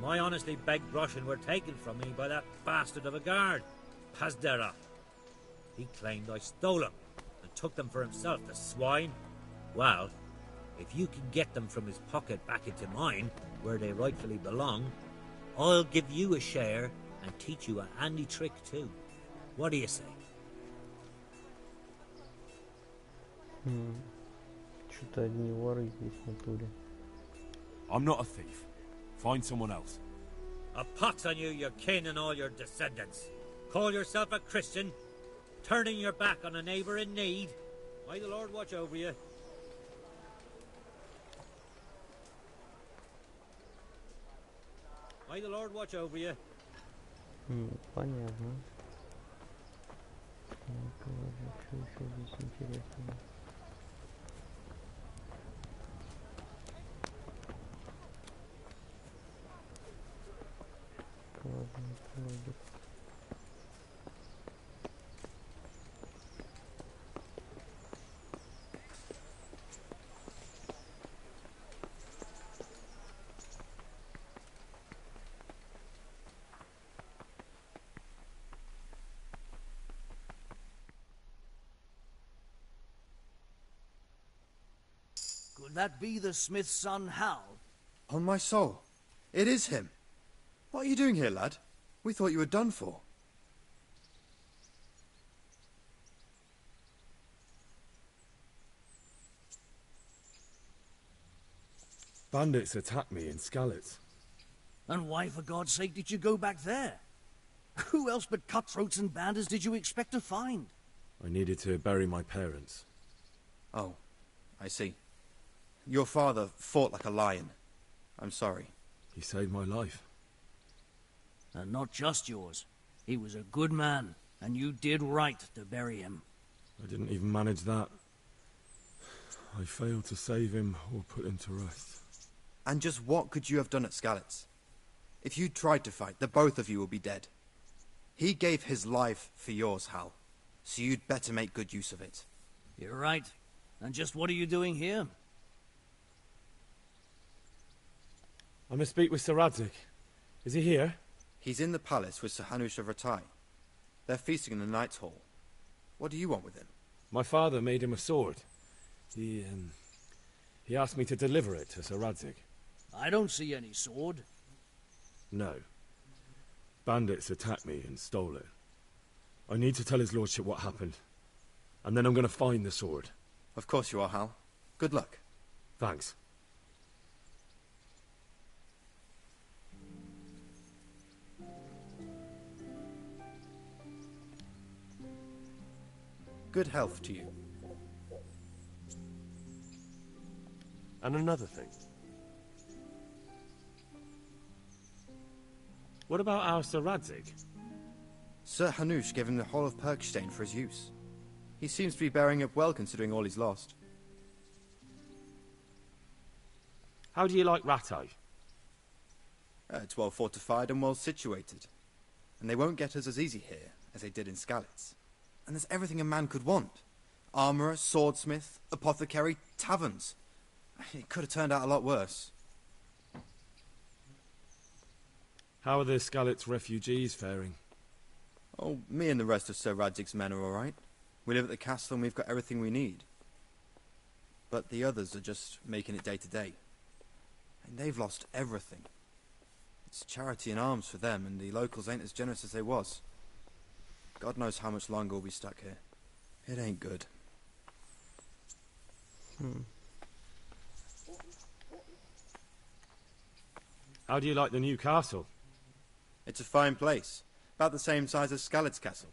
My honestly begged groschen were taken from me by that bastard of a guard, Pazdera. He claimed I stole them and took them for himself, the swine. Well, if you can get them from his pocket back into mine, where they rightfully belong, I'll give you a share and teach you a handy trick too. What do you say? Что-то одни воры здесь в натуре. I'm not a thief. Find someone else. A pox on you, your kin and all your descendants. Call yourself a Christian, turning your back on a neighbour in need. May the Lord watch over you. May the Lord watch over you. Понятно. Так, ладно, что еще здесь интересного? Ладно, лагерь. Could that be the smith's son, Hal? On my soul, it is him. What are you doing here, lad? We thought you were done for. Bandits attacked me in Skalitz. And why, for God's sake, did you go back there? Who else but cutthroats and bandits did you expect to find? I needed to bury my parents. Oh, I see. Your father fought like a lion. I'm sorry. He saved my life. And not just yours. He was a good man, and you did right to bury him. I didn't even manage that. I failed to save him or put him to rest. And just what could you have done at Skalitz? If you tried to fight, the both of you will be dead. He gave his life for yours, Hal. So you'd better make good use of it. You're right. And just what are you doing here? I must speak with Sir Radzig. Is he here? He's in the palace with Sir Hanush of Ratai. They're feasting in the Knight's Hall. What do you want with him? My father made him a sword. He asked me to deliver it to Sir Radzig. I don't see any sword. No. Bandits attacked me and stole it. I need to tell his lordship what happened. And then I'm going to find the sword. Of course you are, Hal. Good luck. Thanks. Good health to you. And another thing. What about our Sir Radzig? Sir Hanush gave him the Hall of Perkstein for his use. He seems to be bearing up well considering all he's lost. How do you like Ratai? It's well fortified and well situated. And they won't get us as easy here as they did in Skalitz. And there's everything a man could want. Armourer, swordsmith, apothecary, taverns. It could have turned out a lot worse. How are the Skalitz refugees faring? Oh, me and the rest of Sir Radzig's men are alright. We live at the castle and we've got everything we need. But the others are just making it day to day. And they've lost everything. It's charity and arms for them, and the locals ain't as generous as they was. God knows how much longer we'll be stuck here. It ain't good. How do you like the new castle? It's a fine place. About the same size as Skalitz Castle.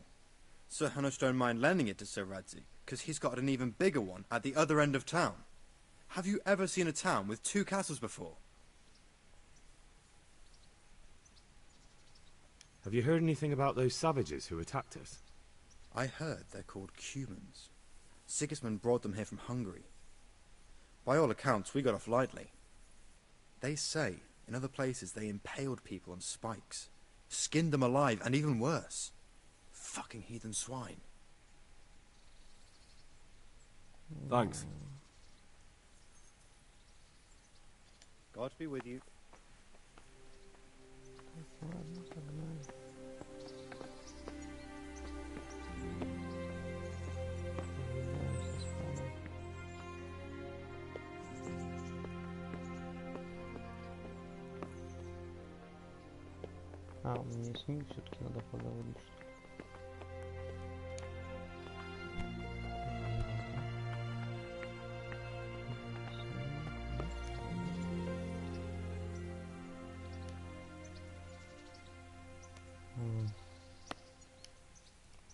Sir Hanush don't mind lending it to Sir Radzig, because he's got an even bigger one at the other end of town. Have you ever seen a town with two castles before? Have you heard anything about those savages who attacked us? I heard they're called Cumans. Sigismund brought them here from Hungary. By all accounts, we got off lightly. They say, in other places, they impaled people on spikes, skinned them alive, and even worse. Fucking heathen swine. Thanks. God be with you. А, мне с ним все-таки надо поговорить, что ли?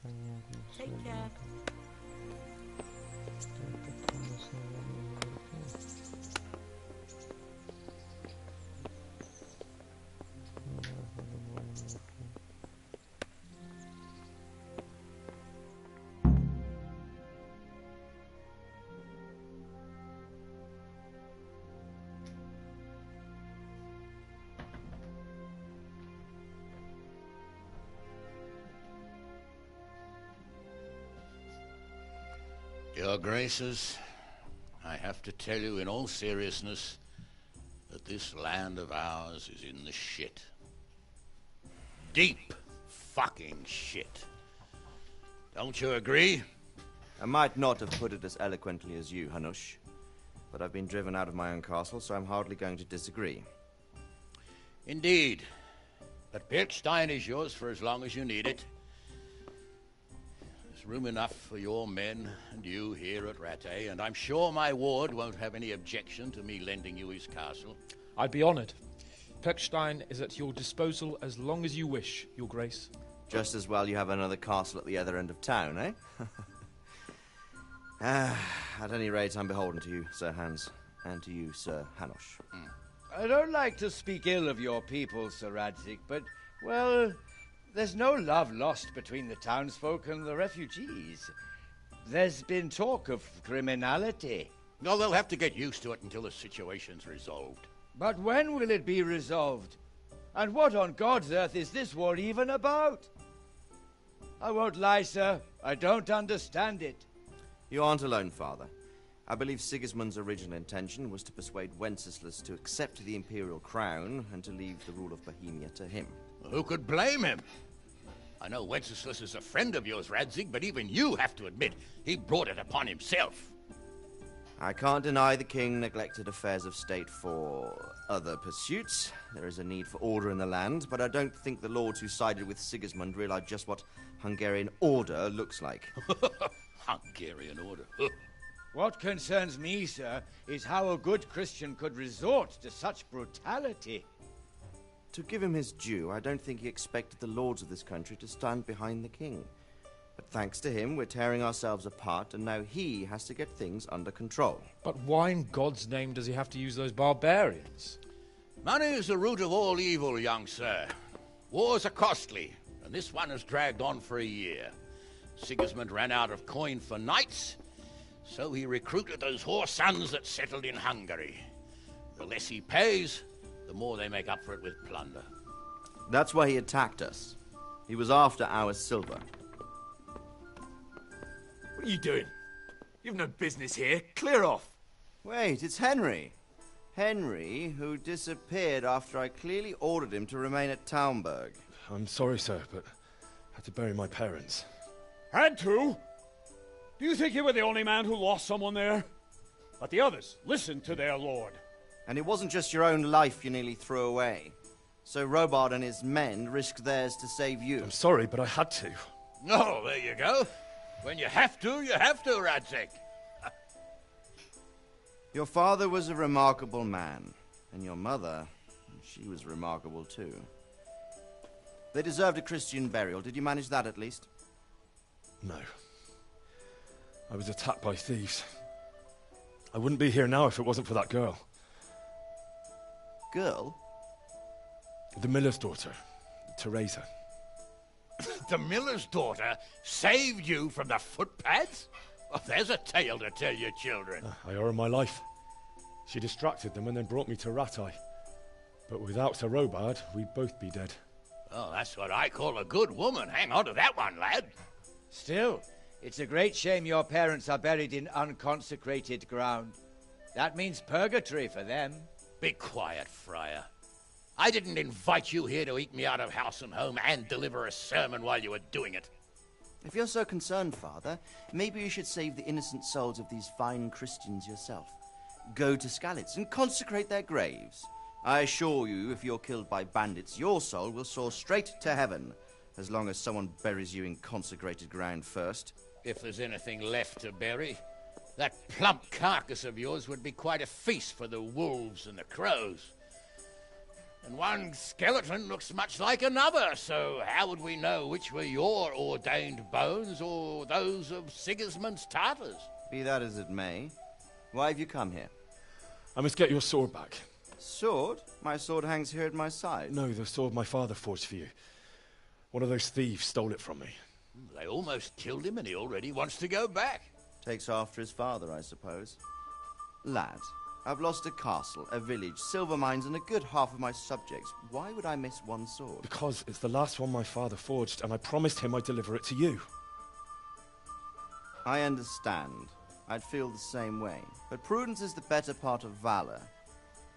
Понятно. Take care. Your Graces, I have to tell you in all seriousness that this land of ours is in the shit. Deep fucking shit. Don't you agree? I might not have put it as eloquently as you, Hanush, but I've been driven out of my own castle, so I'm hardly going to disagree. Indeed. But Pirkstein is yours for as long as you need it. There's room enough for your men and you here at Rattay, and I'm sure my ward won't have any objection to me lending you his castle. I'd be honoured. Pirkstein is at your disposal as long as you wish, Your Grace. Just as well you have another castle at the other end of town, eh? At any rate, I'm beholden to you, Sir Hans, and to you, Sir Hanush. I don't like to speak ill of your people, Sir Radzig, but, well, there's no love lost between the townsfolk and the refugees. There's been talk of criminality. No, they'll have to get used to it until the situation's resolved. But when will it be resolved? And what on God's earth is this war even about? I won't lie, sir. I don't understand it. You aren't alone, Father. I believe Sigismund's original intention was to persuade Wenceslas to accept the imperial crown and to leave the rule of Bohemia to him. Who could blame him? I know Wenceslas is a friend of yours, Radzig, but even you have to admit he brought it upon himself. I can't deny the king neglected affairs of state for other pursuits. There is a need for order in the land, but I don't think the lords who sided with Sigismund realized just what Hungarian order looks like. Hungarian order? What concerns me, sir, is how a good Christian could resort to such brutality. To give him his due, I don't think he expected the lords of this country to stand behind the king. But thanks to him, we're tearing ourselves apart, and now he has to get things under control. But why in God's name does he have to use those barbarians? Money is the root of all evil, young sir. Wars are costly, and this one has dragged on for a year. Sigismund ran out of coin for knights, so he recruited those whore sons that settled in Hungary. The less he pays, the more they make up for it with plunder. That's why he attacked us. He was after our silver. What are you doing? You've no business here. Clear off. Wait, it's Henry. Henry, who disappeared after I clearly ordered him to remain at Taunberg. I'm sorry, sir, but I had to bury my parents. Had to? Do you think you were the only man who lost someone there? But the others listened to their lord. And it wasn't just your own life you nearly threw away. So Robard and his men risked theirs to save you. I'm sorry, but I had to. Oh, there you go. When you have to, Radzig. Your father was a remarkable man, and your mother, she was remarkable too. They deserved a Christian burial. Did you manage that at least? No. I was attacked by thieves. I wouldn't be here now if it wasn't for that girl. Girl? The miller's daughter, Teresa. The miller's daughter saved you from the footpads? Well, there's a tale to tell your children. I owe her my life. She distracted them and then brought me to Rattay. But without Sir Robard, we'd both be dead. Oh, that's what I call a good woman. Hang on to that one, lad. Still, it's a great shame your parents are buried in unconsecrated ground. That means purgatory for them. Be quiet, Friar. I didn't invite you here to eke me out of house and home and deliver a sermon while you were doing it. If you're so concerned, Father, maybe you should save the innocent souls of these fine Christians yourself. Go to Skalitz and consecrate their graves. I assure you, if you're killed by bandits, your soul will soar straight to heaven, as long as someone buries you in consecrated ground first. If there's anything left to bury, that plump carcass of yours would be quite a feast for the wolves and the crows. And one skeleton looks much like another, so how would we know which were your ordained bones or those of Sigismund's Tartars? Be that as it may, why have you come here? I must get your sword back. Sword? My sword hangs here at my side. No, the sword my father forged for you. One of those thieves stole it from me. They almost killed him and he already wants to go back. Takes after his father, I suppose. Lad, I've lost a castle, a village, silver mines, and a good half of my subjects. Why would I miss one sword? Because it's the last one my father forged, and I promised him I'd deliver it to you. I understand. I'd feel the same way. But prudence is the better part of valor,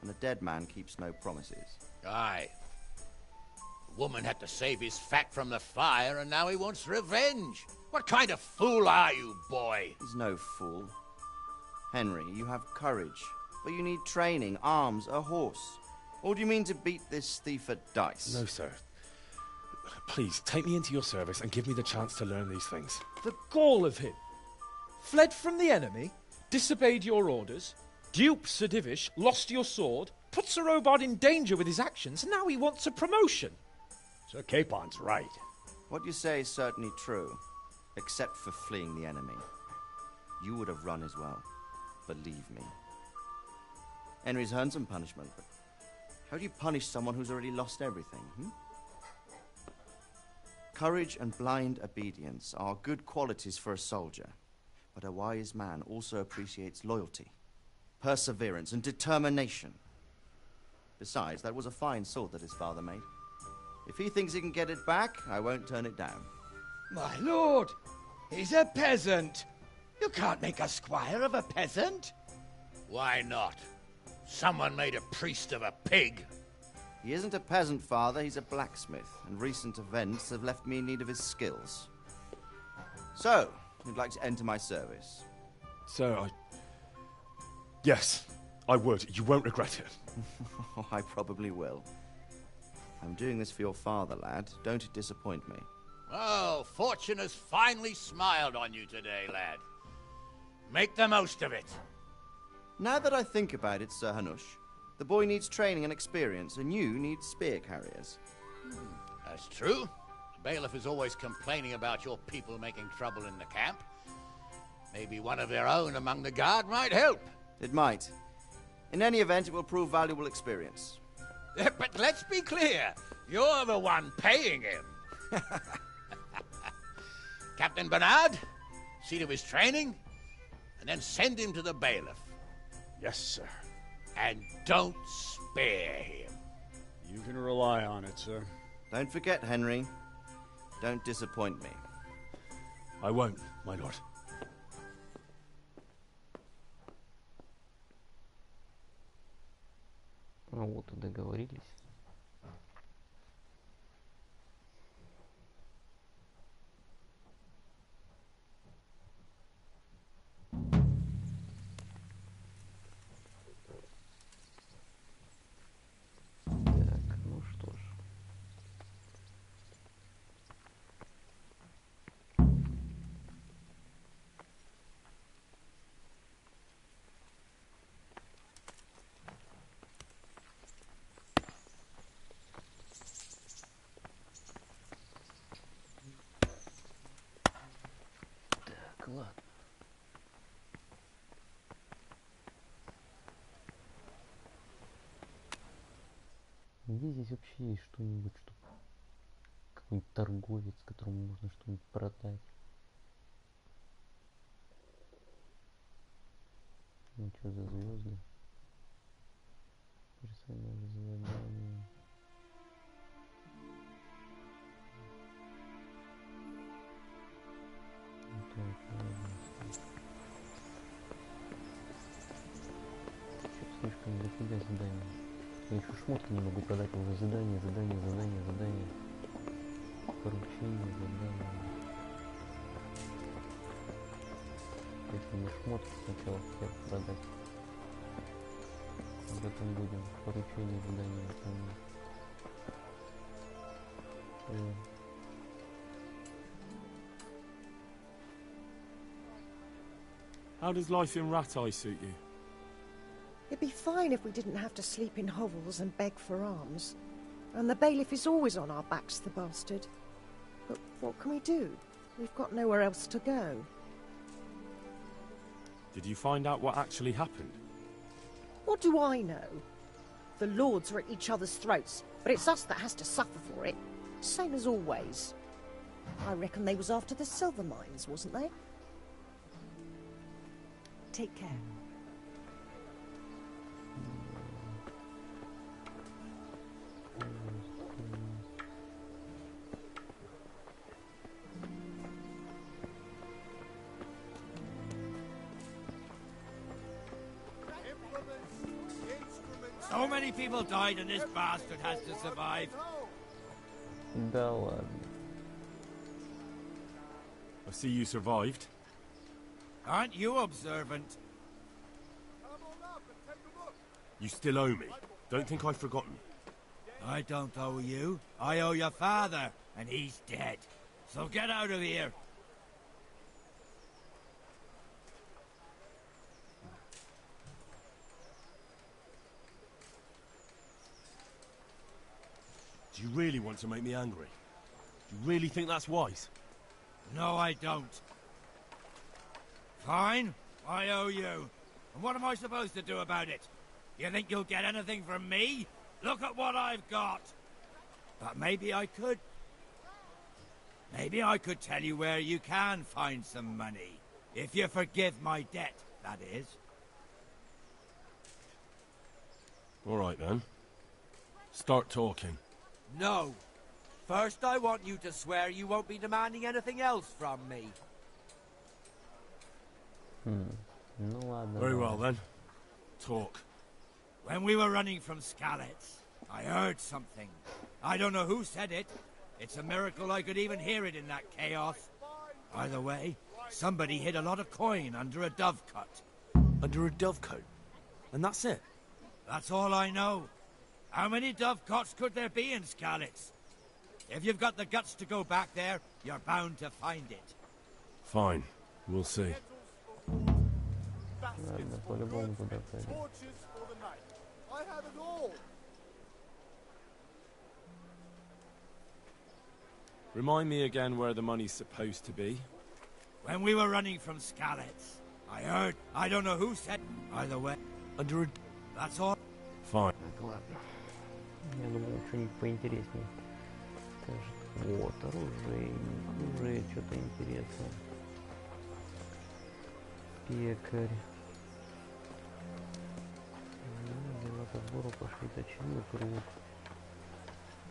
and a dead man keeps no promises. Aye. The woman had to save his fat from the fire, and now he wants revenge. What kind of fool are you, boy? He's no fool. Henry, you have courage, but you need training, arms, a horse. Or do you mean to beat this thief at dice? No, sir. Please, take me into your service and give me the chance to learn these things. The gall of him. Fled from the enemy, disobeyed your orders, duped Sir Divish, lost your sword, put Sir Robard in danger with his actions, and now he wants a promotion. Sir Capon's right. What you say is certainly true, except for fleeing the enemy. You would have run as well, believe me. Henry's earned some punishment, but how do you punish someone who's already lost everything, Courage and blind obedience are good qualities for a soldier, but a wise man also appreciates loyalty, perseverance, and determination. Besides, that was a fine sword that his father made. If he thinks he can get it back, I won't turn it down. My lord, he's a peasant. You can't make a squire of a peasant. Why not? Someone made a priest of a pig. He isn't a peasant, Father. He's a blacksmith, and recent events have left me in need of his skills. So, you'd like to enter my service? Sir, Yes, I would. You won't regret it. Oh, I probably will. I'm doing this for your father, lad. Don't disappoint me. Oh, fortune has finally smiled on you today, lad. Make the most of it. Now that I think about it, Sir Hanush, the boy needs training and experience, and you need spear carriers. That's true. The bailiff is always complaining about your people making trouble in the camp. Maybe one of their own among the guard might help. It might. In any event, it will prove valuable experience. But let's be clear. You're the one paying him. Captain Bernard, see to his training, and then send him to the bailiff. Yes, sir. And don't spare him. You can rely on it, sir. Don't forget, Henry. Don't disappoint me. I won't, my lord. Ну вот и договорились. Так, ну что ж. Так, ладно. Где здесь вообще есть что-нибудь, что какой-нибудь торговец, которому можно что-нибудь продать? Ну что за звезды? Персонажи задания. Так, ладно. Что-то слишком дофига заданий. Я еще шмотки не могу продать, а уже задание. Поручение, задание. Эти мне шмотки сначала хотят продать. Об этом будем. Поручение, задание выполнять. How does life in Ratai suit you? It'd be fine if we didn't have to sleep in hovels and beg for alms. And the bailiff is always on our backs, the bastard. But what can we do? We've got nowhere else to go. Did you find out what actually happened? What do I know? The lords are at each other's throats, but it's us that has to suffer for it. Same as always. I reckon they was after the silver mines, wasn't they? Take care. So many people died and this bastard has to survive. Да ладно. I see you survived. Aren't you observant? You still owe me. Don't think I've forgotten. I don't owe you. I owe your father, and he's dead. So get out of here. Do you really want to make me angry? Do you really think that's wise? No, I don't. Fine, I owe you. And what am I supposed to do about it? You think you'll get anything from me? Look at what I've got. But maybe I could. Maybe I could tell you where you can find some money. If you forgive my debt, that is. All right, then. Start talking. No. First, I want you to swear you won't be demanding anything else from me. Ну ладно. Very давай. well then. Talk. When we were running from Skalitz, I heard something. I don't know who said it. It's a miracle I could even hear it in that chaos. By the way, somebody hid a lot of coin under a dovecote. Under a dovecote? And that's it? That's all I know. How many dovecotes could there be in Skalitz? If you've got the guts to go back there, you're bound to find it. Fine. We'll see. Ладно, по-любому туда пойдем. Remind me again where the money's supposed to be. When we were running from Skalitz, I heard... I don't know who said... By the way... Under a... That's all... Fine. Так, ладно. Я думал, что-нибудь поинтереснее. Скажет, вот, оружейник, уже что-то интересное. Пекарь. Ну, дела по сбору пошли, точнее, круг.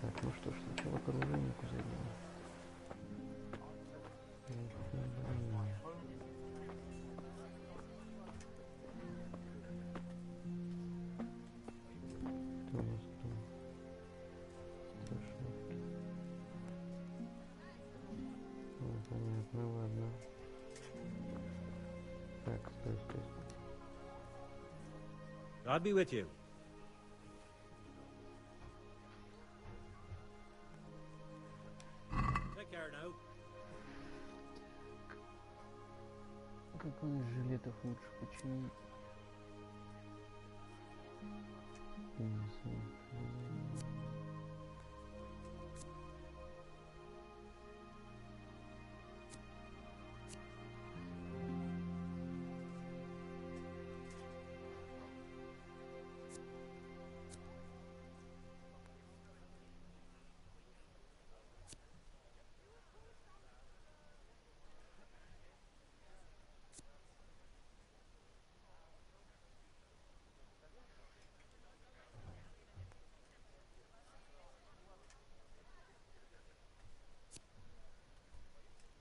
Так, ну что ж, сначала к оружейнику зайдем. Что у нас там? Страшно. Ну, понятно, ладно. Так, стой. God be with you. Take care now. Какой из жилетов лучше починить?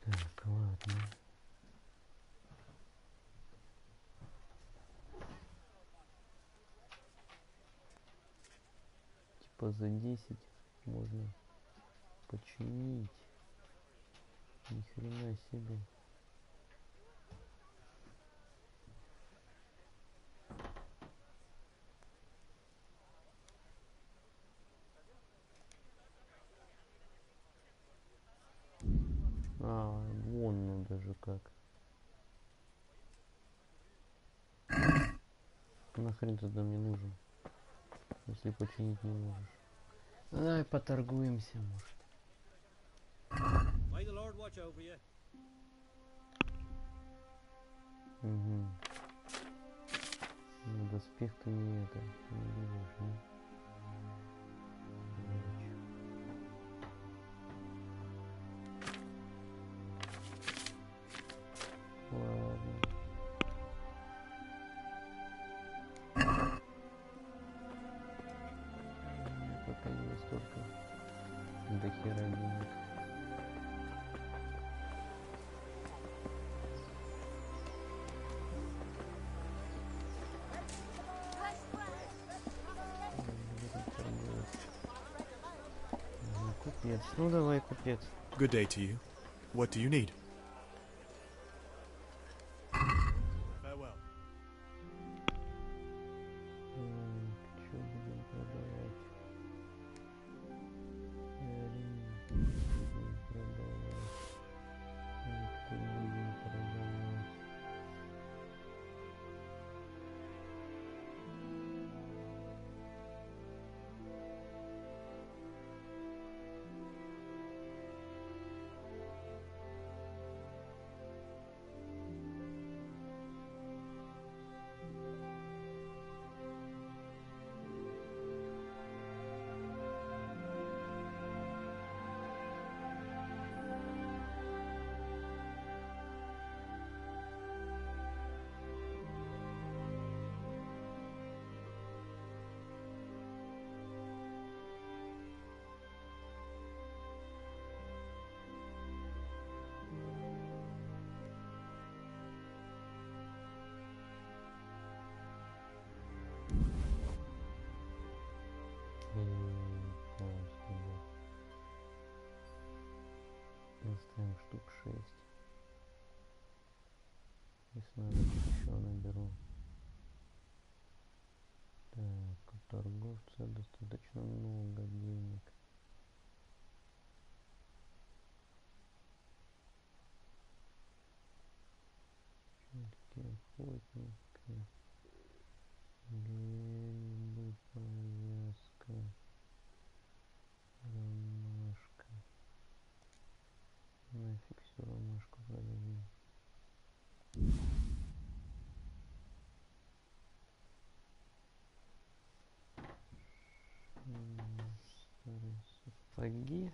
Так, ладно. Типа за 10 можно починить. Ни хрена себе. А, вон ну даже как. Нахрен тогда мне нужен, если починить не можешь. Давай поторгуемся, может. May the Lord watch over you. Угу. Ну, доспех ты не это, не берешь, не? Ладно. Пока не столько до хера денег. Купец. Ну давай, купец. Good day to you. What do you need? Farewell. Что будем продавать? Будем продавать. Будем продавать. надо еще наберу. Так, у торговца достаточно много денег. Все-таки охотника. Гельбы, повязка. Ромашка. Нафиг всю ромашку продадим. Старые сапоги.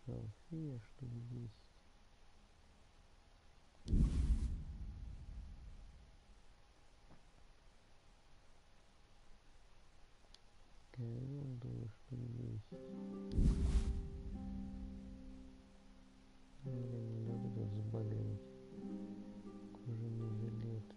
Шалфея штук 10. Ковёр штук 10. Блин, надо тут взбадривать. Кожаный жилет.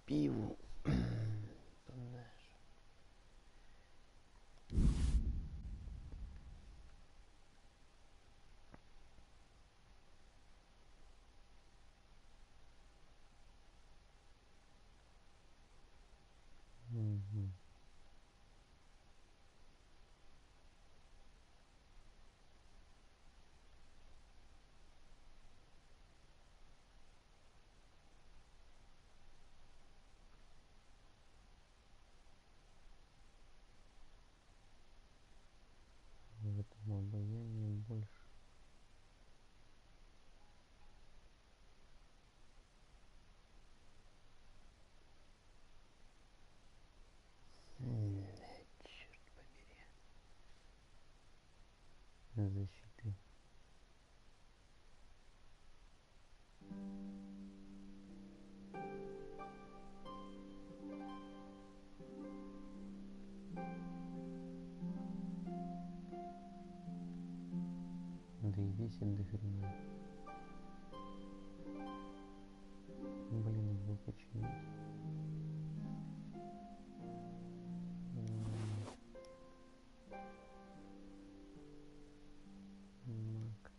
Пиву. Угу. В этом обаянии больше. Черт побери. Защиты. Да и весит до хрена. Блин, его починить. Мак.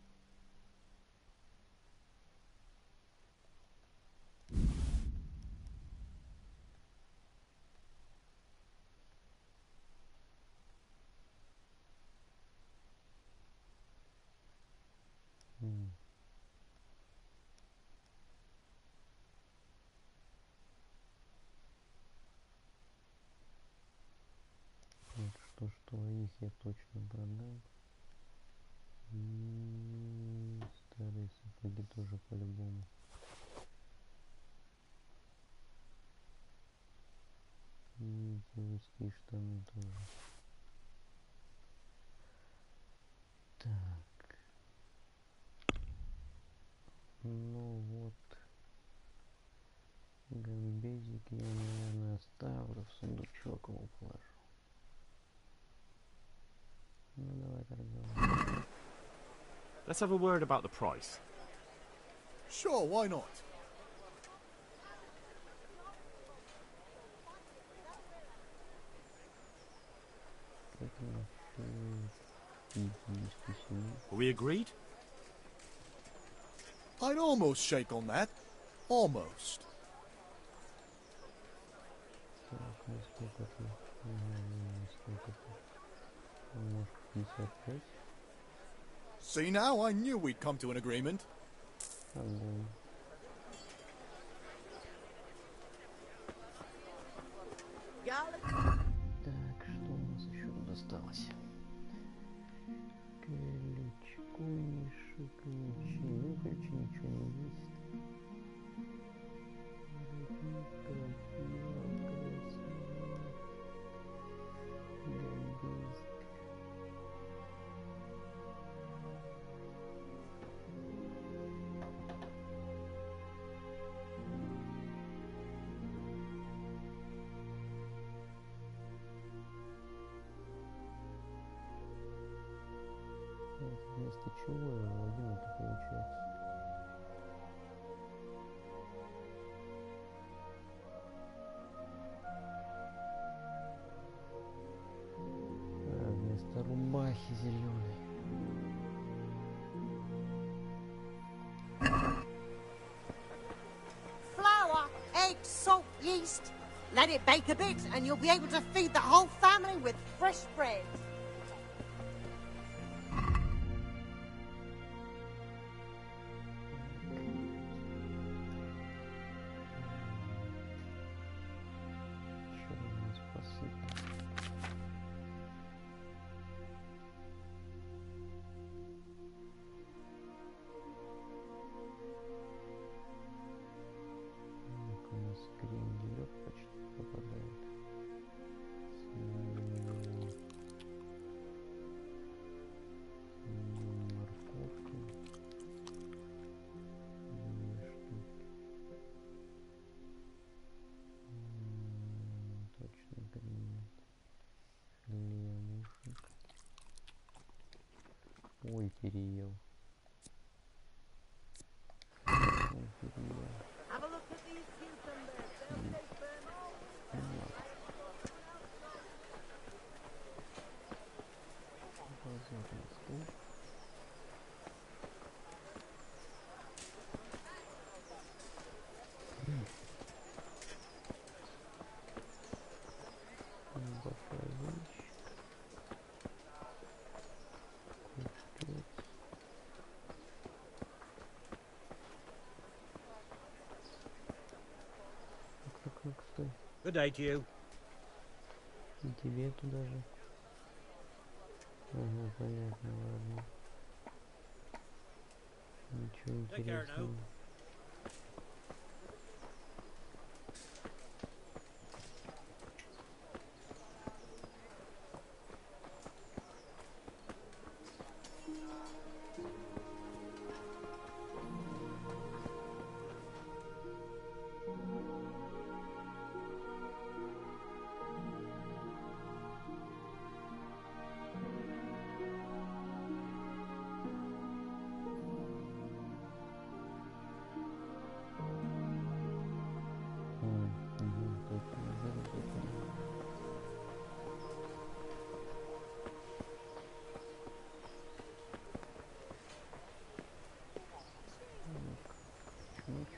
Вот что их я точно продам. И старые сапоги тоже по-любому. И эти узкие штаны тоже. Так. Ну вот. Гамбезик я, наверное, оставлю, в сундучок его положу. Ну давай торговать. Let's have a word about the price. Sure, why not? Are we agreed? I'd almost shake on that. Almost. See now, I knew we'd come to an agreement. Так, что у нас еще тут осталось? Кличку, миши, ключи. Ну, ключи ничего не есть. чего один это получается? А, вместо рубахи зеленой. Flour, eggs, salt, yeast. Let it bake a bit and you'll be able to feed the whole family with fresh bread. Ой, переел. Ой, переел. Good day to you. И тебе туда же. Ага, понятно, ладно. Ничего интересного.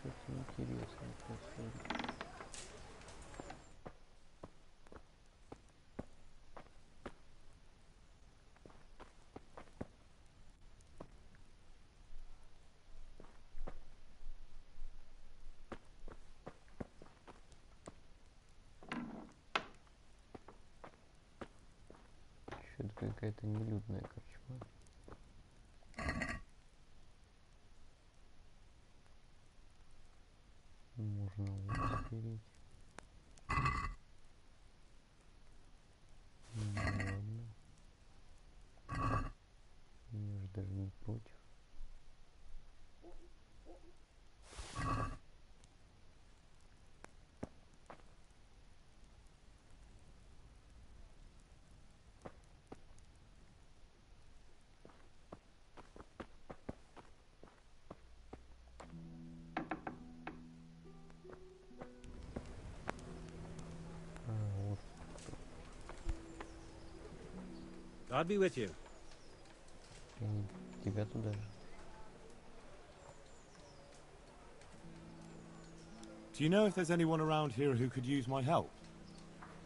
Что-то интересное происходит. Что-то какая-то нелюдная корчма. Можно вот спереть. Ну ладно. Я же даже не против. God be with you. Тебя туда же. Do you know if there's anyone around here who could use my help?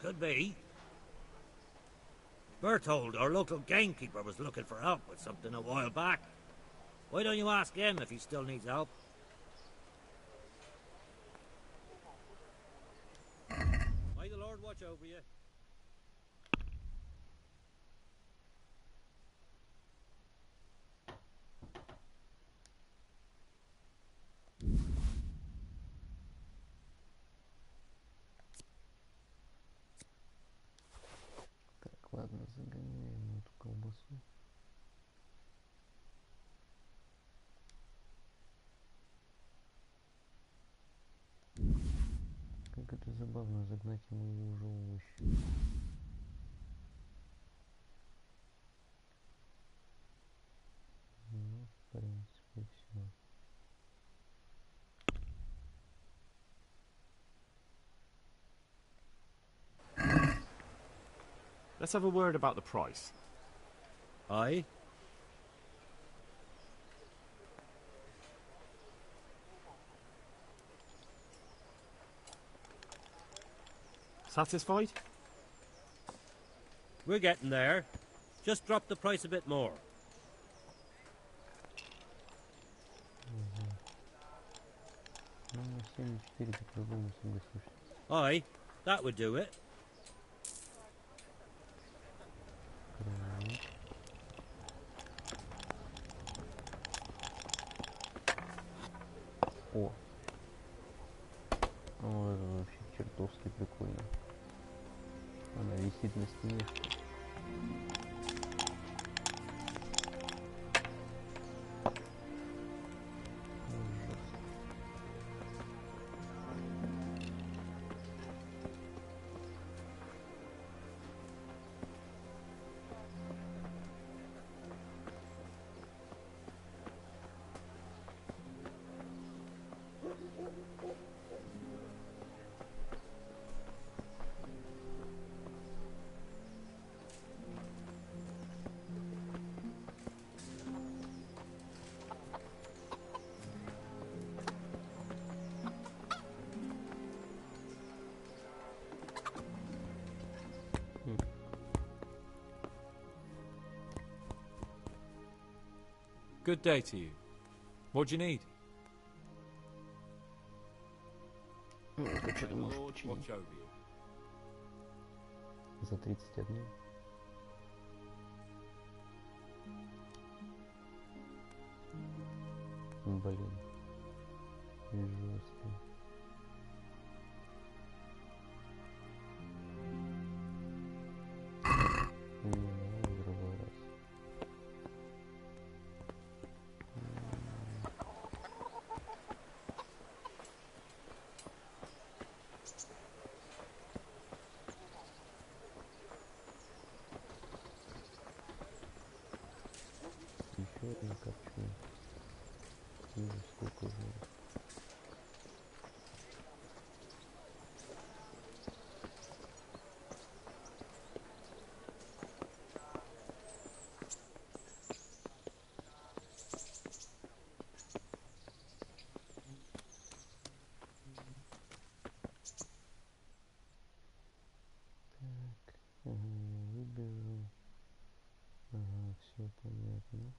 Could be. Berthold, our local gamekeeper, was looking for help with something a while back. Why don't you ask him if he still needs help? May the Lord watch over you. Так, ладно, загоняем эту колбасу. Как это забавно загнать ему уже овощи. Let's have a word about the price. Aye? Satisfied? We're getting there. Just drop the price a bit more. Ну, 74 по-любому согласишься. Aye, that would do it. Так. О! О, это вообще чертовски прикольно. Она висит на стене. Good day to you. What do you need? Что ты можешь починить? За 31. Блин. Жестко. В другой раз. Еще одна копчу. Вижу, сколько уже. Так, выбежу. Ага, все понятно.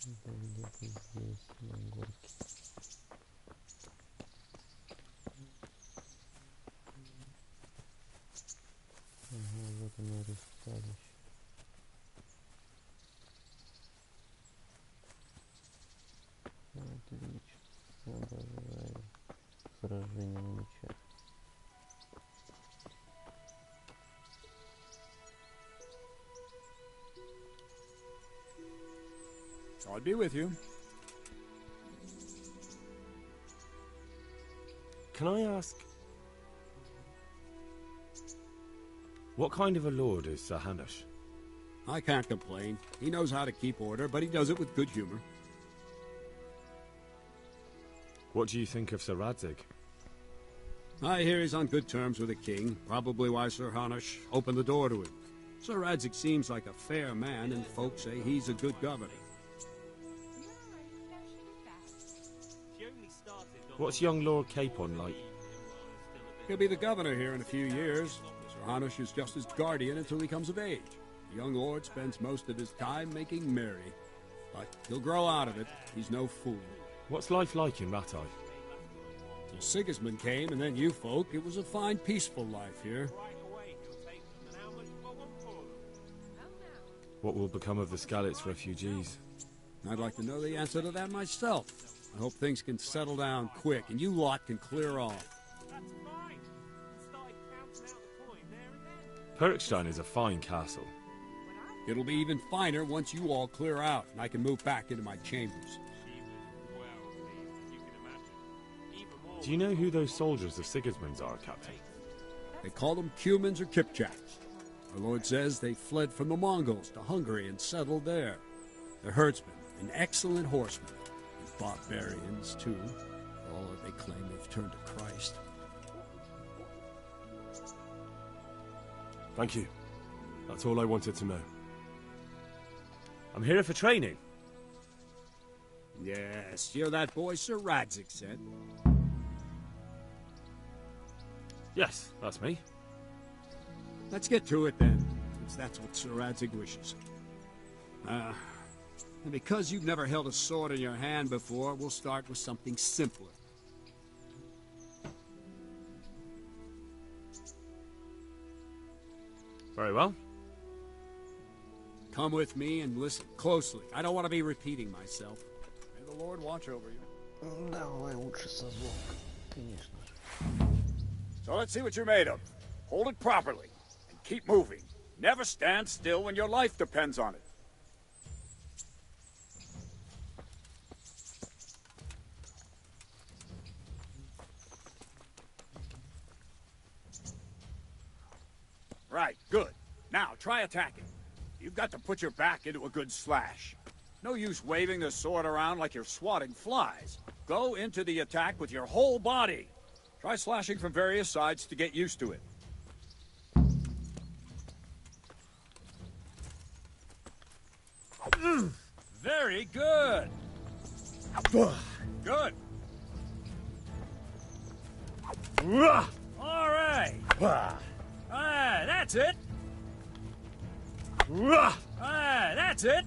Это где-то здесь, на горке. Ага, вот оно ресталище. Отлично. Обожаю сражение на мечах. I'll be with you. Can I ask... what kind of a lord is Sir Hanush? I can't complain. He knows how to keep order, but he does it with good humor. What do you think of Sir Radzig? I hear he's on good terms with the king, probably why Sir Hanush opened the door to him. Sir Radzig seems like a fair man, and folks say he's a good governor. What's young Lord Capon like? He'll be the governor here in a few years. Sir Hanush is just his guardian until he comes of age. The young lord spends most of his time making merry. But he'll grow out of it. He's no fool. What's life like in Ratai? Till Sigismund came, and then you folk, it was a fine, peaceful life here. What will become of the Skalitz refugees? I'd like to know the answer to that myself. I hope things can settle down quick, and you lot can clear off. Perkstein is a fine castle. It'll be even finer once you all clear out, and I can move back into my chambers. Do you know who those soldiers of Sigismund's are, Captain? They call them Cumans or Kipchaks. Our lord says they fled from the Mongols to Hungary and settled there. They're herdsmen and excellent horsemen. And barbarians, too. For all that they claim they've turned to Christ. Thank you. That's all I wanted to know. I'm here for training. Yes, you're that boy Sir Radzik said. Yes, that's me. Let's get to it then, since that's what Sir Radzik wishes. And because you've never held a sword in your hand before, we'll start with something simpler. Very well. Come with me and listen closely. I don't want to be repeating myself. May the Lord watch over you. Давай лучше со звуком, конечно же. So let's see what you're made of. Hold it properly and keep moving. Never stand still when your life depends on it. Right, good. Now, try attacking. You've got to put your back into a good slash. No use waving the sword around like you're swatting flies. Go into the attack with your whole body. Try slashing from various sides to get used to it. Very good. Good. All right. That's it. That's it.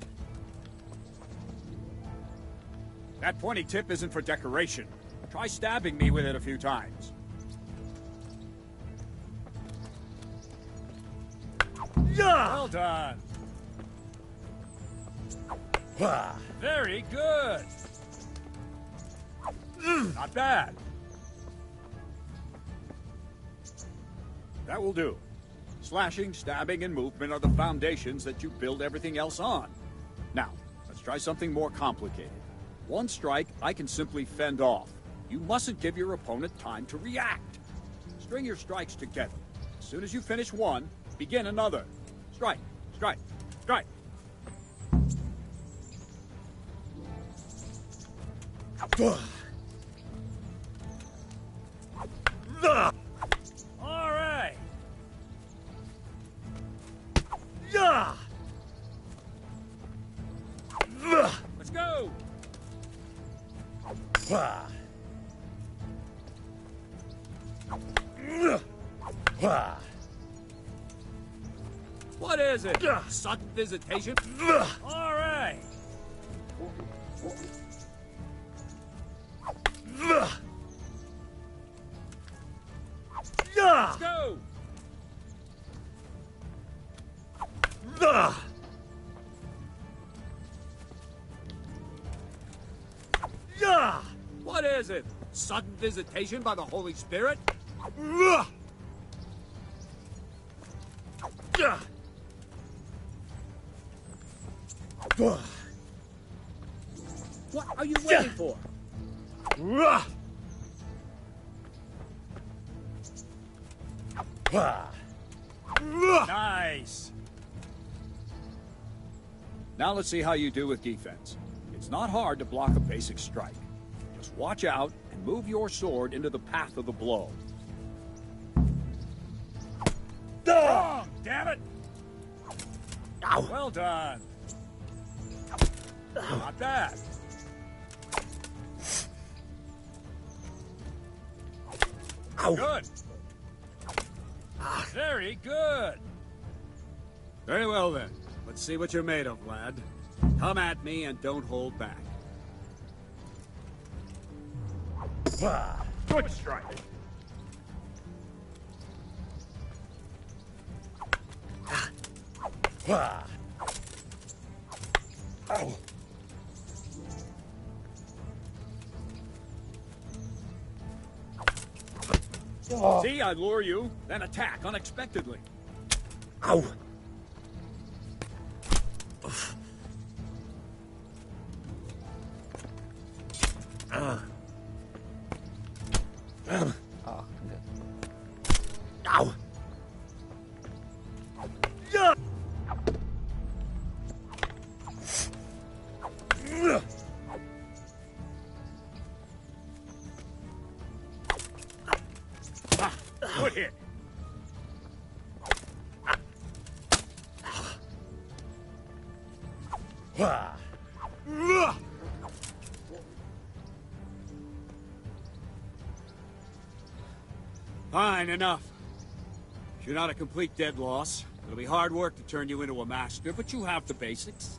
That pointy tip isn't for decoration. Try stabbing me with it a few times. Well done. Very good. Not bad. That will do. Slashing, stabbing, and movement are the foundations that you build everything else on. Now, let's try something more complicated. One strike, I can simply fend off. You mustn't give your opponent time to react. String your strikes together. As soon as you finish one, begin another. Strike, strike, strike. All right. Let's go. What is it? Sudden visitation? All right. Let's go. What is it? Sudden visitation by the Holy Spirit? What are you waiting for? Nice. Now let's see how you do with defense. It's not hard to block a basic strike. Just watch out and move your sword into the path of the blow. Wrong, damn it! Well done. Not bad. Good. Very good. Very well then. Let's see what you're made of, lad. Come at me and don't hold back. Good strike. See, I lure you, then attack unexpectedly. Ow! Ow! Good hit. Fine, enough. You're not a complete dead loss. It'll be hard work to turn you into a master, but you have the basics.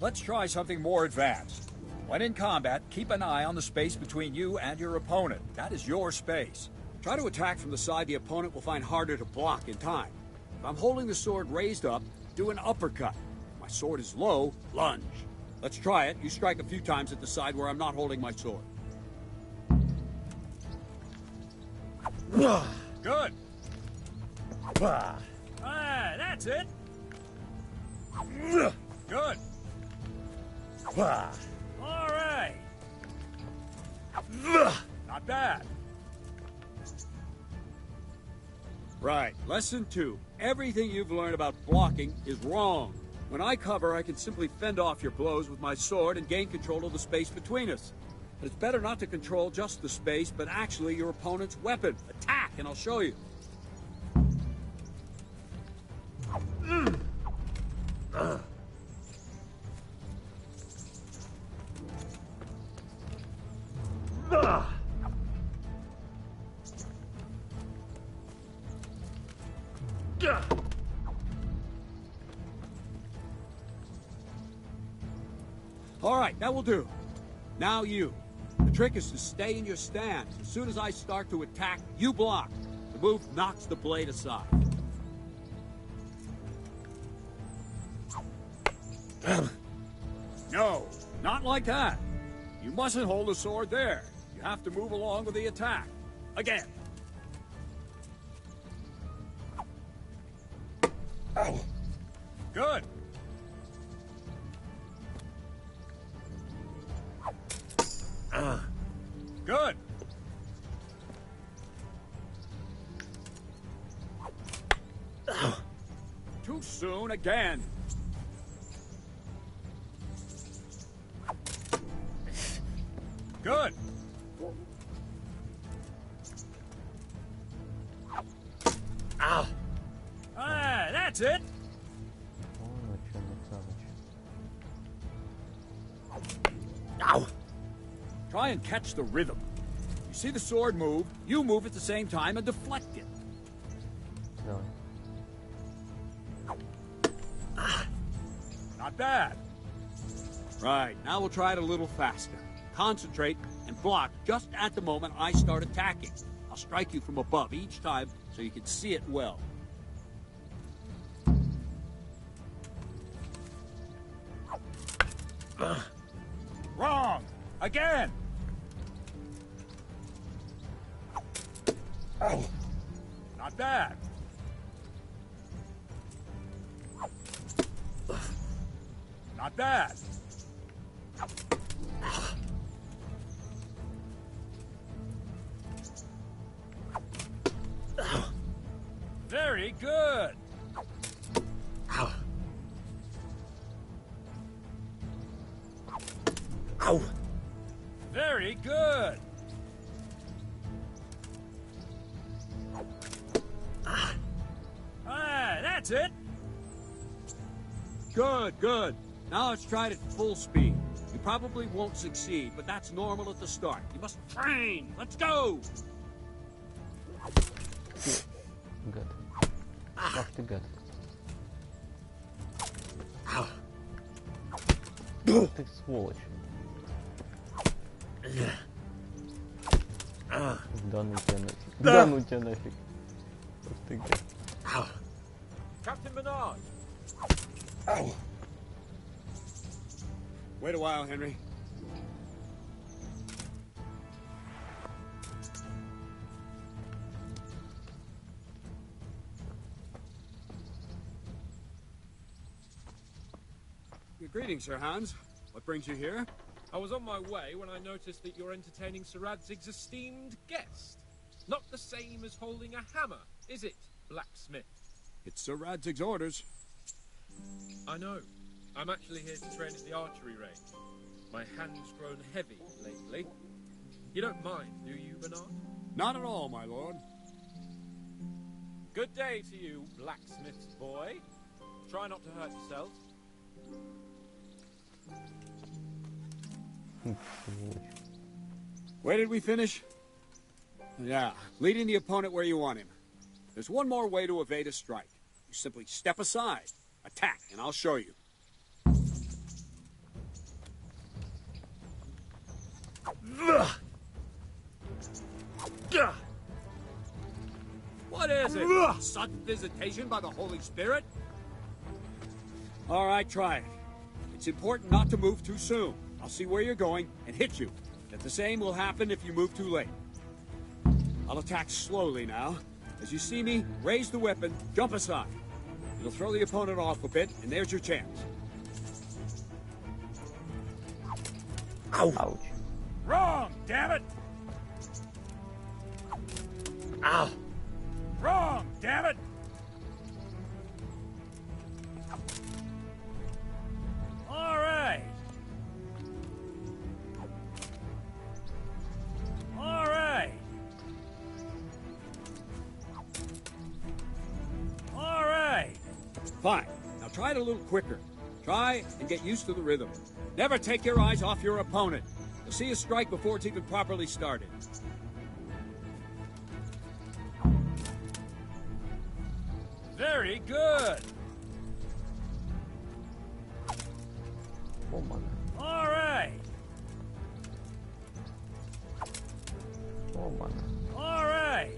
Let's try something more advanced. When in combat, keep an eye on the space between you and your opponent. That is your space. Try to attack from the side the opponent will find harder to block in time. If I'm holding the sword raised up, do an uppercut. If my sword is low, lunge. Let's try it. You strike a few times at the side where I'm not holding my sword. Good. Ah, that's it. Good. All right. Not bad. Right. Lesson 2. Everything you've learned about blocking is wrong. When I cover, I can simply fend off your blows with my sword and gain control of the space between us. But it's better not to control just the space, but actually your opponent's weapon. Attack, and I'll show you. All right, that will do. Now you. The trick is to stay in your stance. As soon as I start to attack, you block. The move knocks the blade aside. No, not like that. You mustn't hold the sword there. You have to move along with the attack. Again. Ow. Good. Good. Too soon again. Good. Ah, that's it. Ow. Try and catch the rhythm. You see the sword move, you move at the same time and deflect it. No. Not bad. Right, now we'll try it a little faster. Concentrate and block just at the moment I start attacking. I'll strike you from above each time so you can see it well. Wrong! Again! Oh. Not bad. Not bad. Very good. Ow. Very good. That's it. Good, good. Now let's try it at full speed. You probably won't succeed, but that's normal at the start. You must train. Let's go. Good. Ах ты гад. Ты сволочь. Да ну тебя нафиг. Да ну тебя нафиг. Ах ты гад. Captain Bernard. Ow. Wait a while, Henry. Greetings, Sir Hans. What brings you here? I was on my way when I noticed that you're entertaining Sir Radzig's esteemed guest. Not the same as holding a hammer, is it, blacksmith? It's Sir Radzig's orders. I know. I'm actually here to train at the archery range. My hand's grown heavy lately. You don't mind, do you, Bernard? Not at all, my lord. Good day to you, blacksmith's boy. Try not to hurt yourself. Where did we finish? Yeah, leading the opponent where you want him. There's one more way to evade a strike. You simply step aside, attack, and I'll show you. What is it? Sudden visitation by the Holy Spirit? All right, try it. It's important not to move too soon. I'll see where you're going and hit you. But the same will happen if you move too late. I'll attack slowly now. As you see me, raise the weapon, jump aside. It'll throw the opponent off a bit, and there's your chance. Ow. Ouch. Wrong, damn it! Ow! Wrong, damn it! All right. All right. All right. Fine. Now try it a little quicker. Try and get used to the rhythm. Never take your eyes off your opponent. You'll see a strike before it's even properly started. Very good. Oh, man. All right. Oh, man. All right.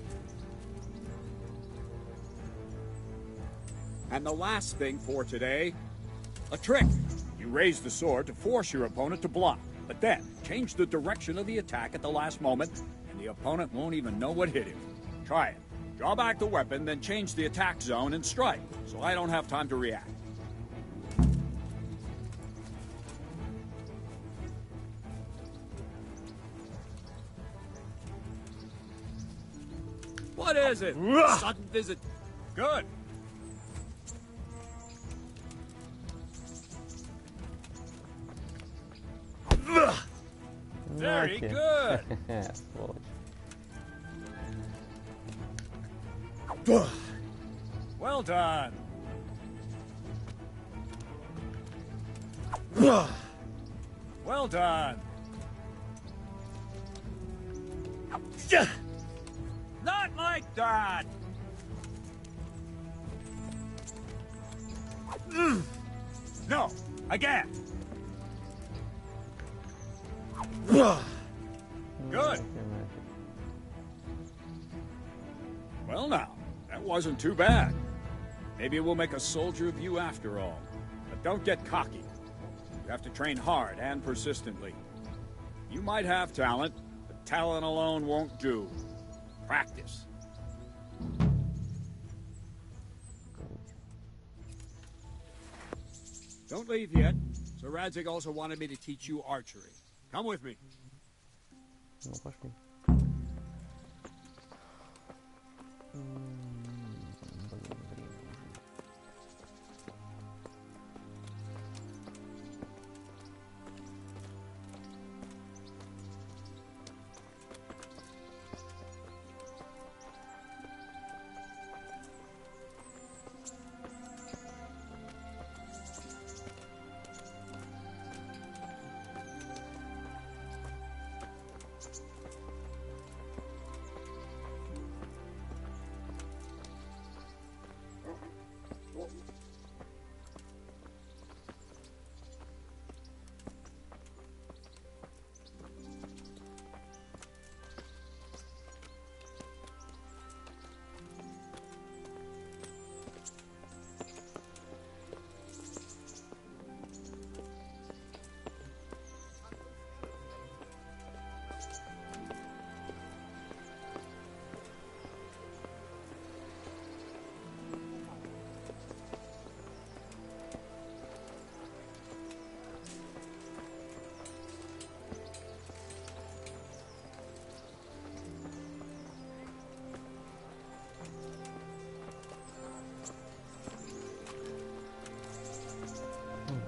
And the last thing for today, a trick. You raise the sword to force your opponent to block, but then change the direction of the attack at the last moment, and the opponent won't even know what hit him. Try it. Draw back the weapon, then change the attack zone and strike, so I don't have time to react. What is it? Sudden visit. Good. Very good. Well done. Well done. Not like that. No, again. Good. Well now, that wasn't too bad. Maybe we'll make a soldier of you after all. But don't get cocky. You have to train hard and persistently. You might have talent, but talent alone won't do. Practice. Don't leave yet. Sir Radzig also wanted me to teach you archery. Come with me. Ну, пошли.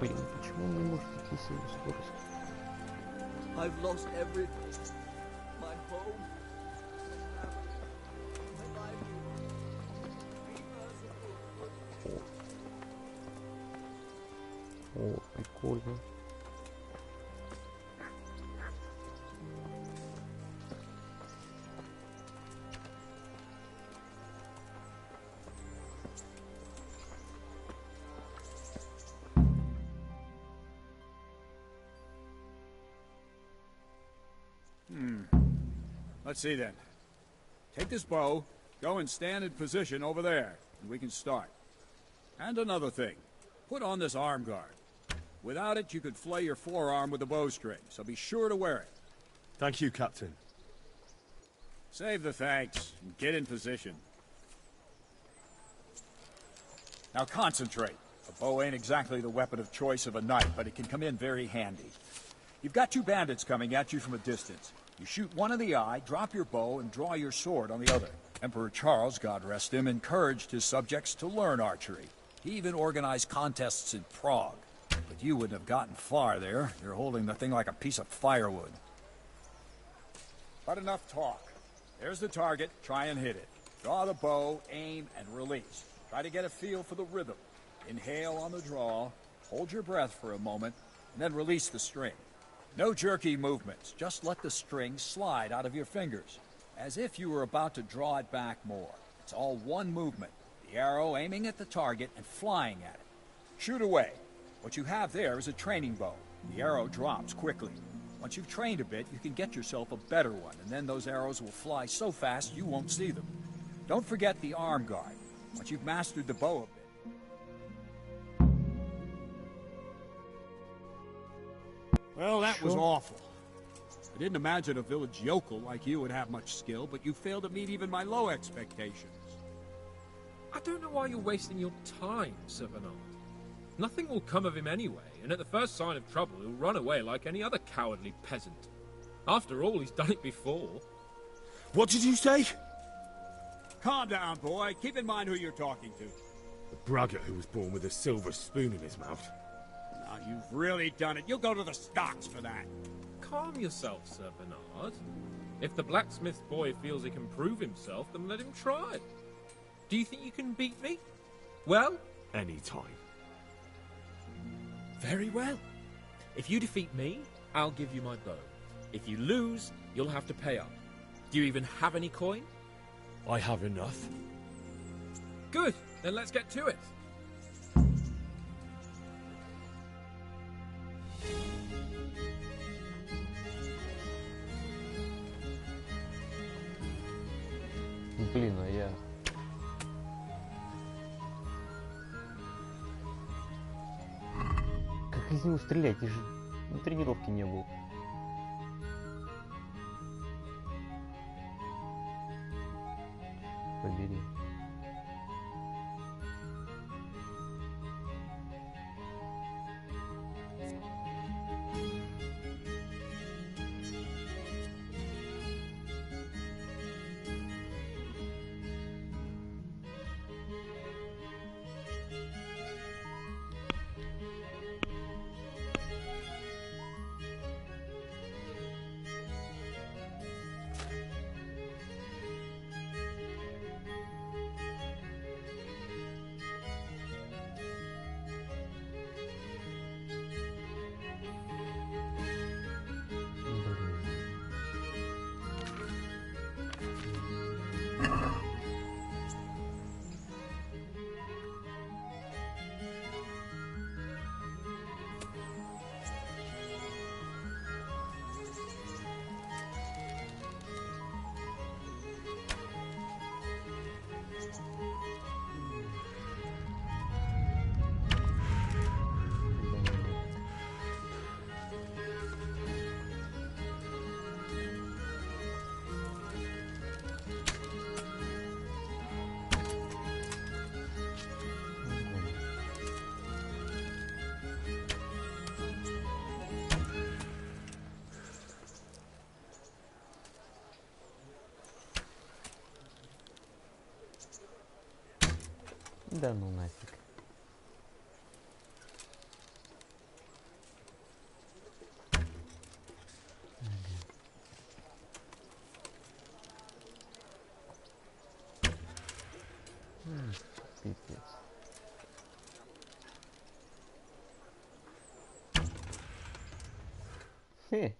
Блин, почему он не может идти с его скоростью? I've lost everything. My home. О, прикольно. Let's see then. Take this bow, go and stand in position over there, and we can start. And another thing, put on this arm guard. Without it, you could flay your forearm with a bowstring, so be sure to wear it. Thank you, Captain. Save the thanks, and get in position. Now concentrate. A bow ain't exactly the weapon of choice of a knight, but it can come in very handy. You've got two bandits coming at you from a distance. You shoot one in the eye, drop your bow, and draw your sword on the other. Emperor Charles, God rest him, encouraged his subjects to learn archery. He even organized contests in Prague. But you wouldn't have gotten far there. You're holding the thing like a piece of firewood. But enough talk. There's the target. Try and hit it. Draw the bow, aim, and release. Try to get a feel for the rhythm. Inhale on the draw, hold your breath for a moment, and then release the string. No jerky movements. Just let the string slide out of your fingers, as if you were about to draw it back more. It's all one movement. The arrow aiming at the target and flying at it. Shoot away. What you have there is a training bow. The arrow drops quickly. Once you've trained a bit, you can get yourself a better one, and then those arrows will fly so fast you won't see them. Don't forget the arm guard. Once you've mastered the bow a bit. Well, that was awful. I didn't imagine a village yokel like you would have much skill, but you failed to meet even my low expectations. I don't know why you're wasting your time, Sir Bernard. Nothing will come of him anyway, and at the first sign of trouble he'll run away like any other cowardly peasant. After all, he's done it before. What did you say? Calm down, boy. Keep in mind who you're talking to. The braggart who was born with a silver spoon in his mouth. Now, you've really done it. You'll go to the stocks for that. Calm yourself, Sir Bernard. If the blacksmith boy feels he can prove himself, then let him try. Do you think you can beat me? Well? Any time. Very well. If you defeat me, I'll give you my bow. If you lose, you'll have to pay up. Do you even have any coin? I have enough. Good, then let's get to it. Блин, а я... Как из него стрелять? Я же на тренировке не был. Побери. Да ну нафиг. Пипец. Хе.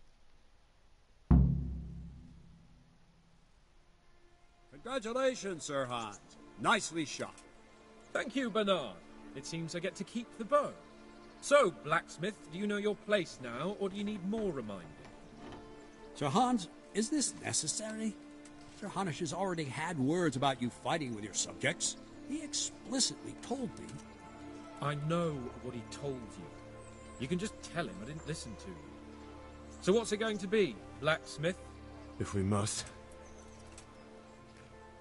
Congratulations, Sir Hans. Nicely shot. Thank you, Bernard. It seems I get to keep the bow. So, blacksmith, do you know your place now, or do you need more reminding? Sir Hans, Is this necessary? Sir Hanish has already had words about you fighting with your subjects. He explicitly told me. I know what he told you. You can just tell him I didn't listen to you. So what's it going to be, blacksmith? If we must.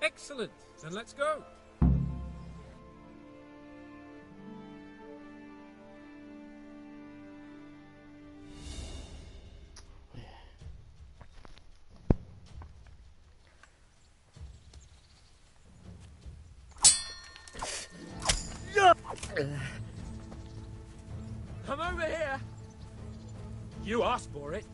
Excellent. Then let's go. Come over here. You asked for it.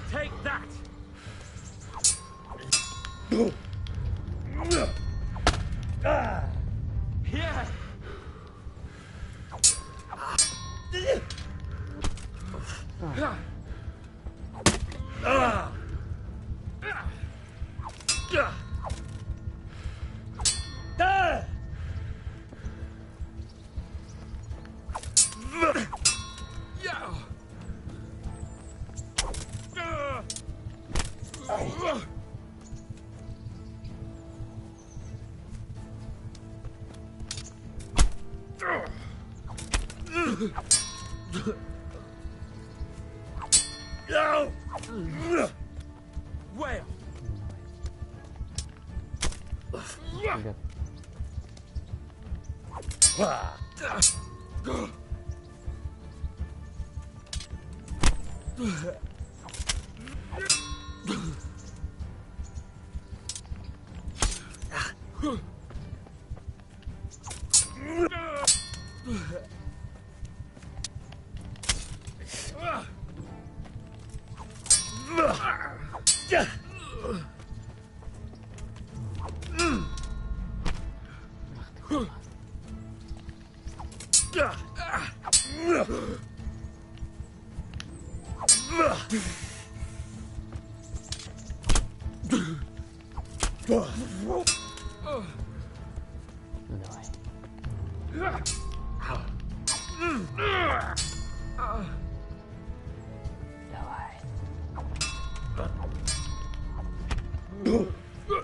Take that. Here. Where?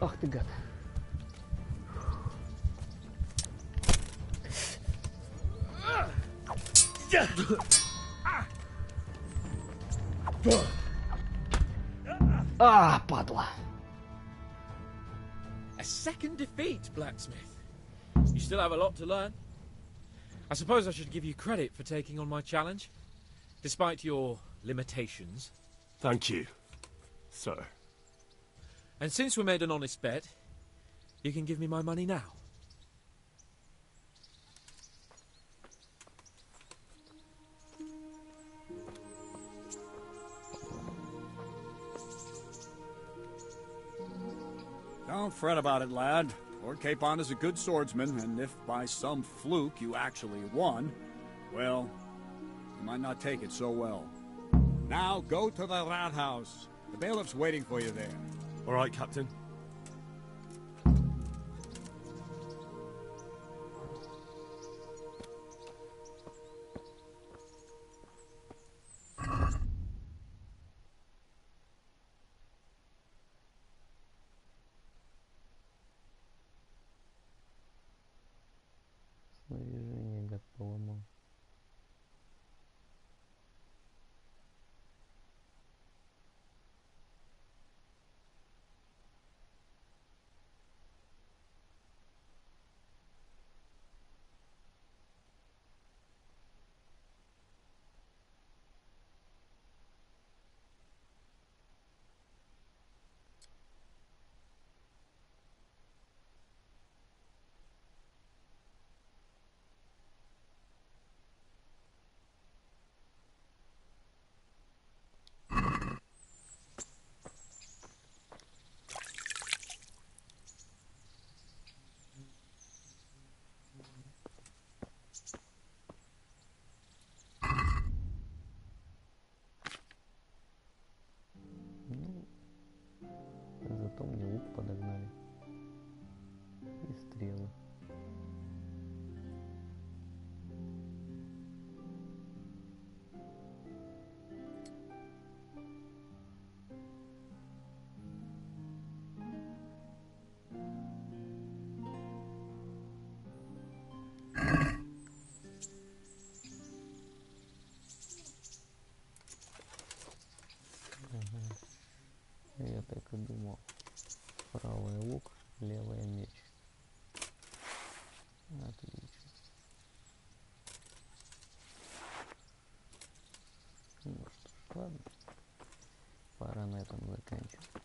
Ах ты гад. А, падла. A second defeat, blacksmith. You still have a lot to learn. I suppose I should give you credit for taking on my challenge, despite your limitations. Thank you, sir. And since we made an honest bet, you can give me my money now. Don't fret about it, lad. Lord Capon is a good swordsman, and if by some fluke you actually won, well, you might not take it so well. Now go to the rat house. The bailiff's waiting for you there. All right, Captain. Снаряжение гад поломал. Ладно. Пора на этом заканчивать.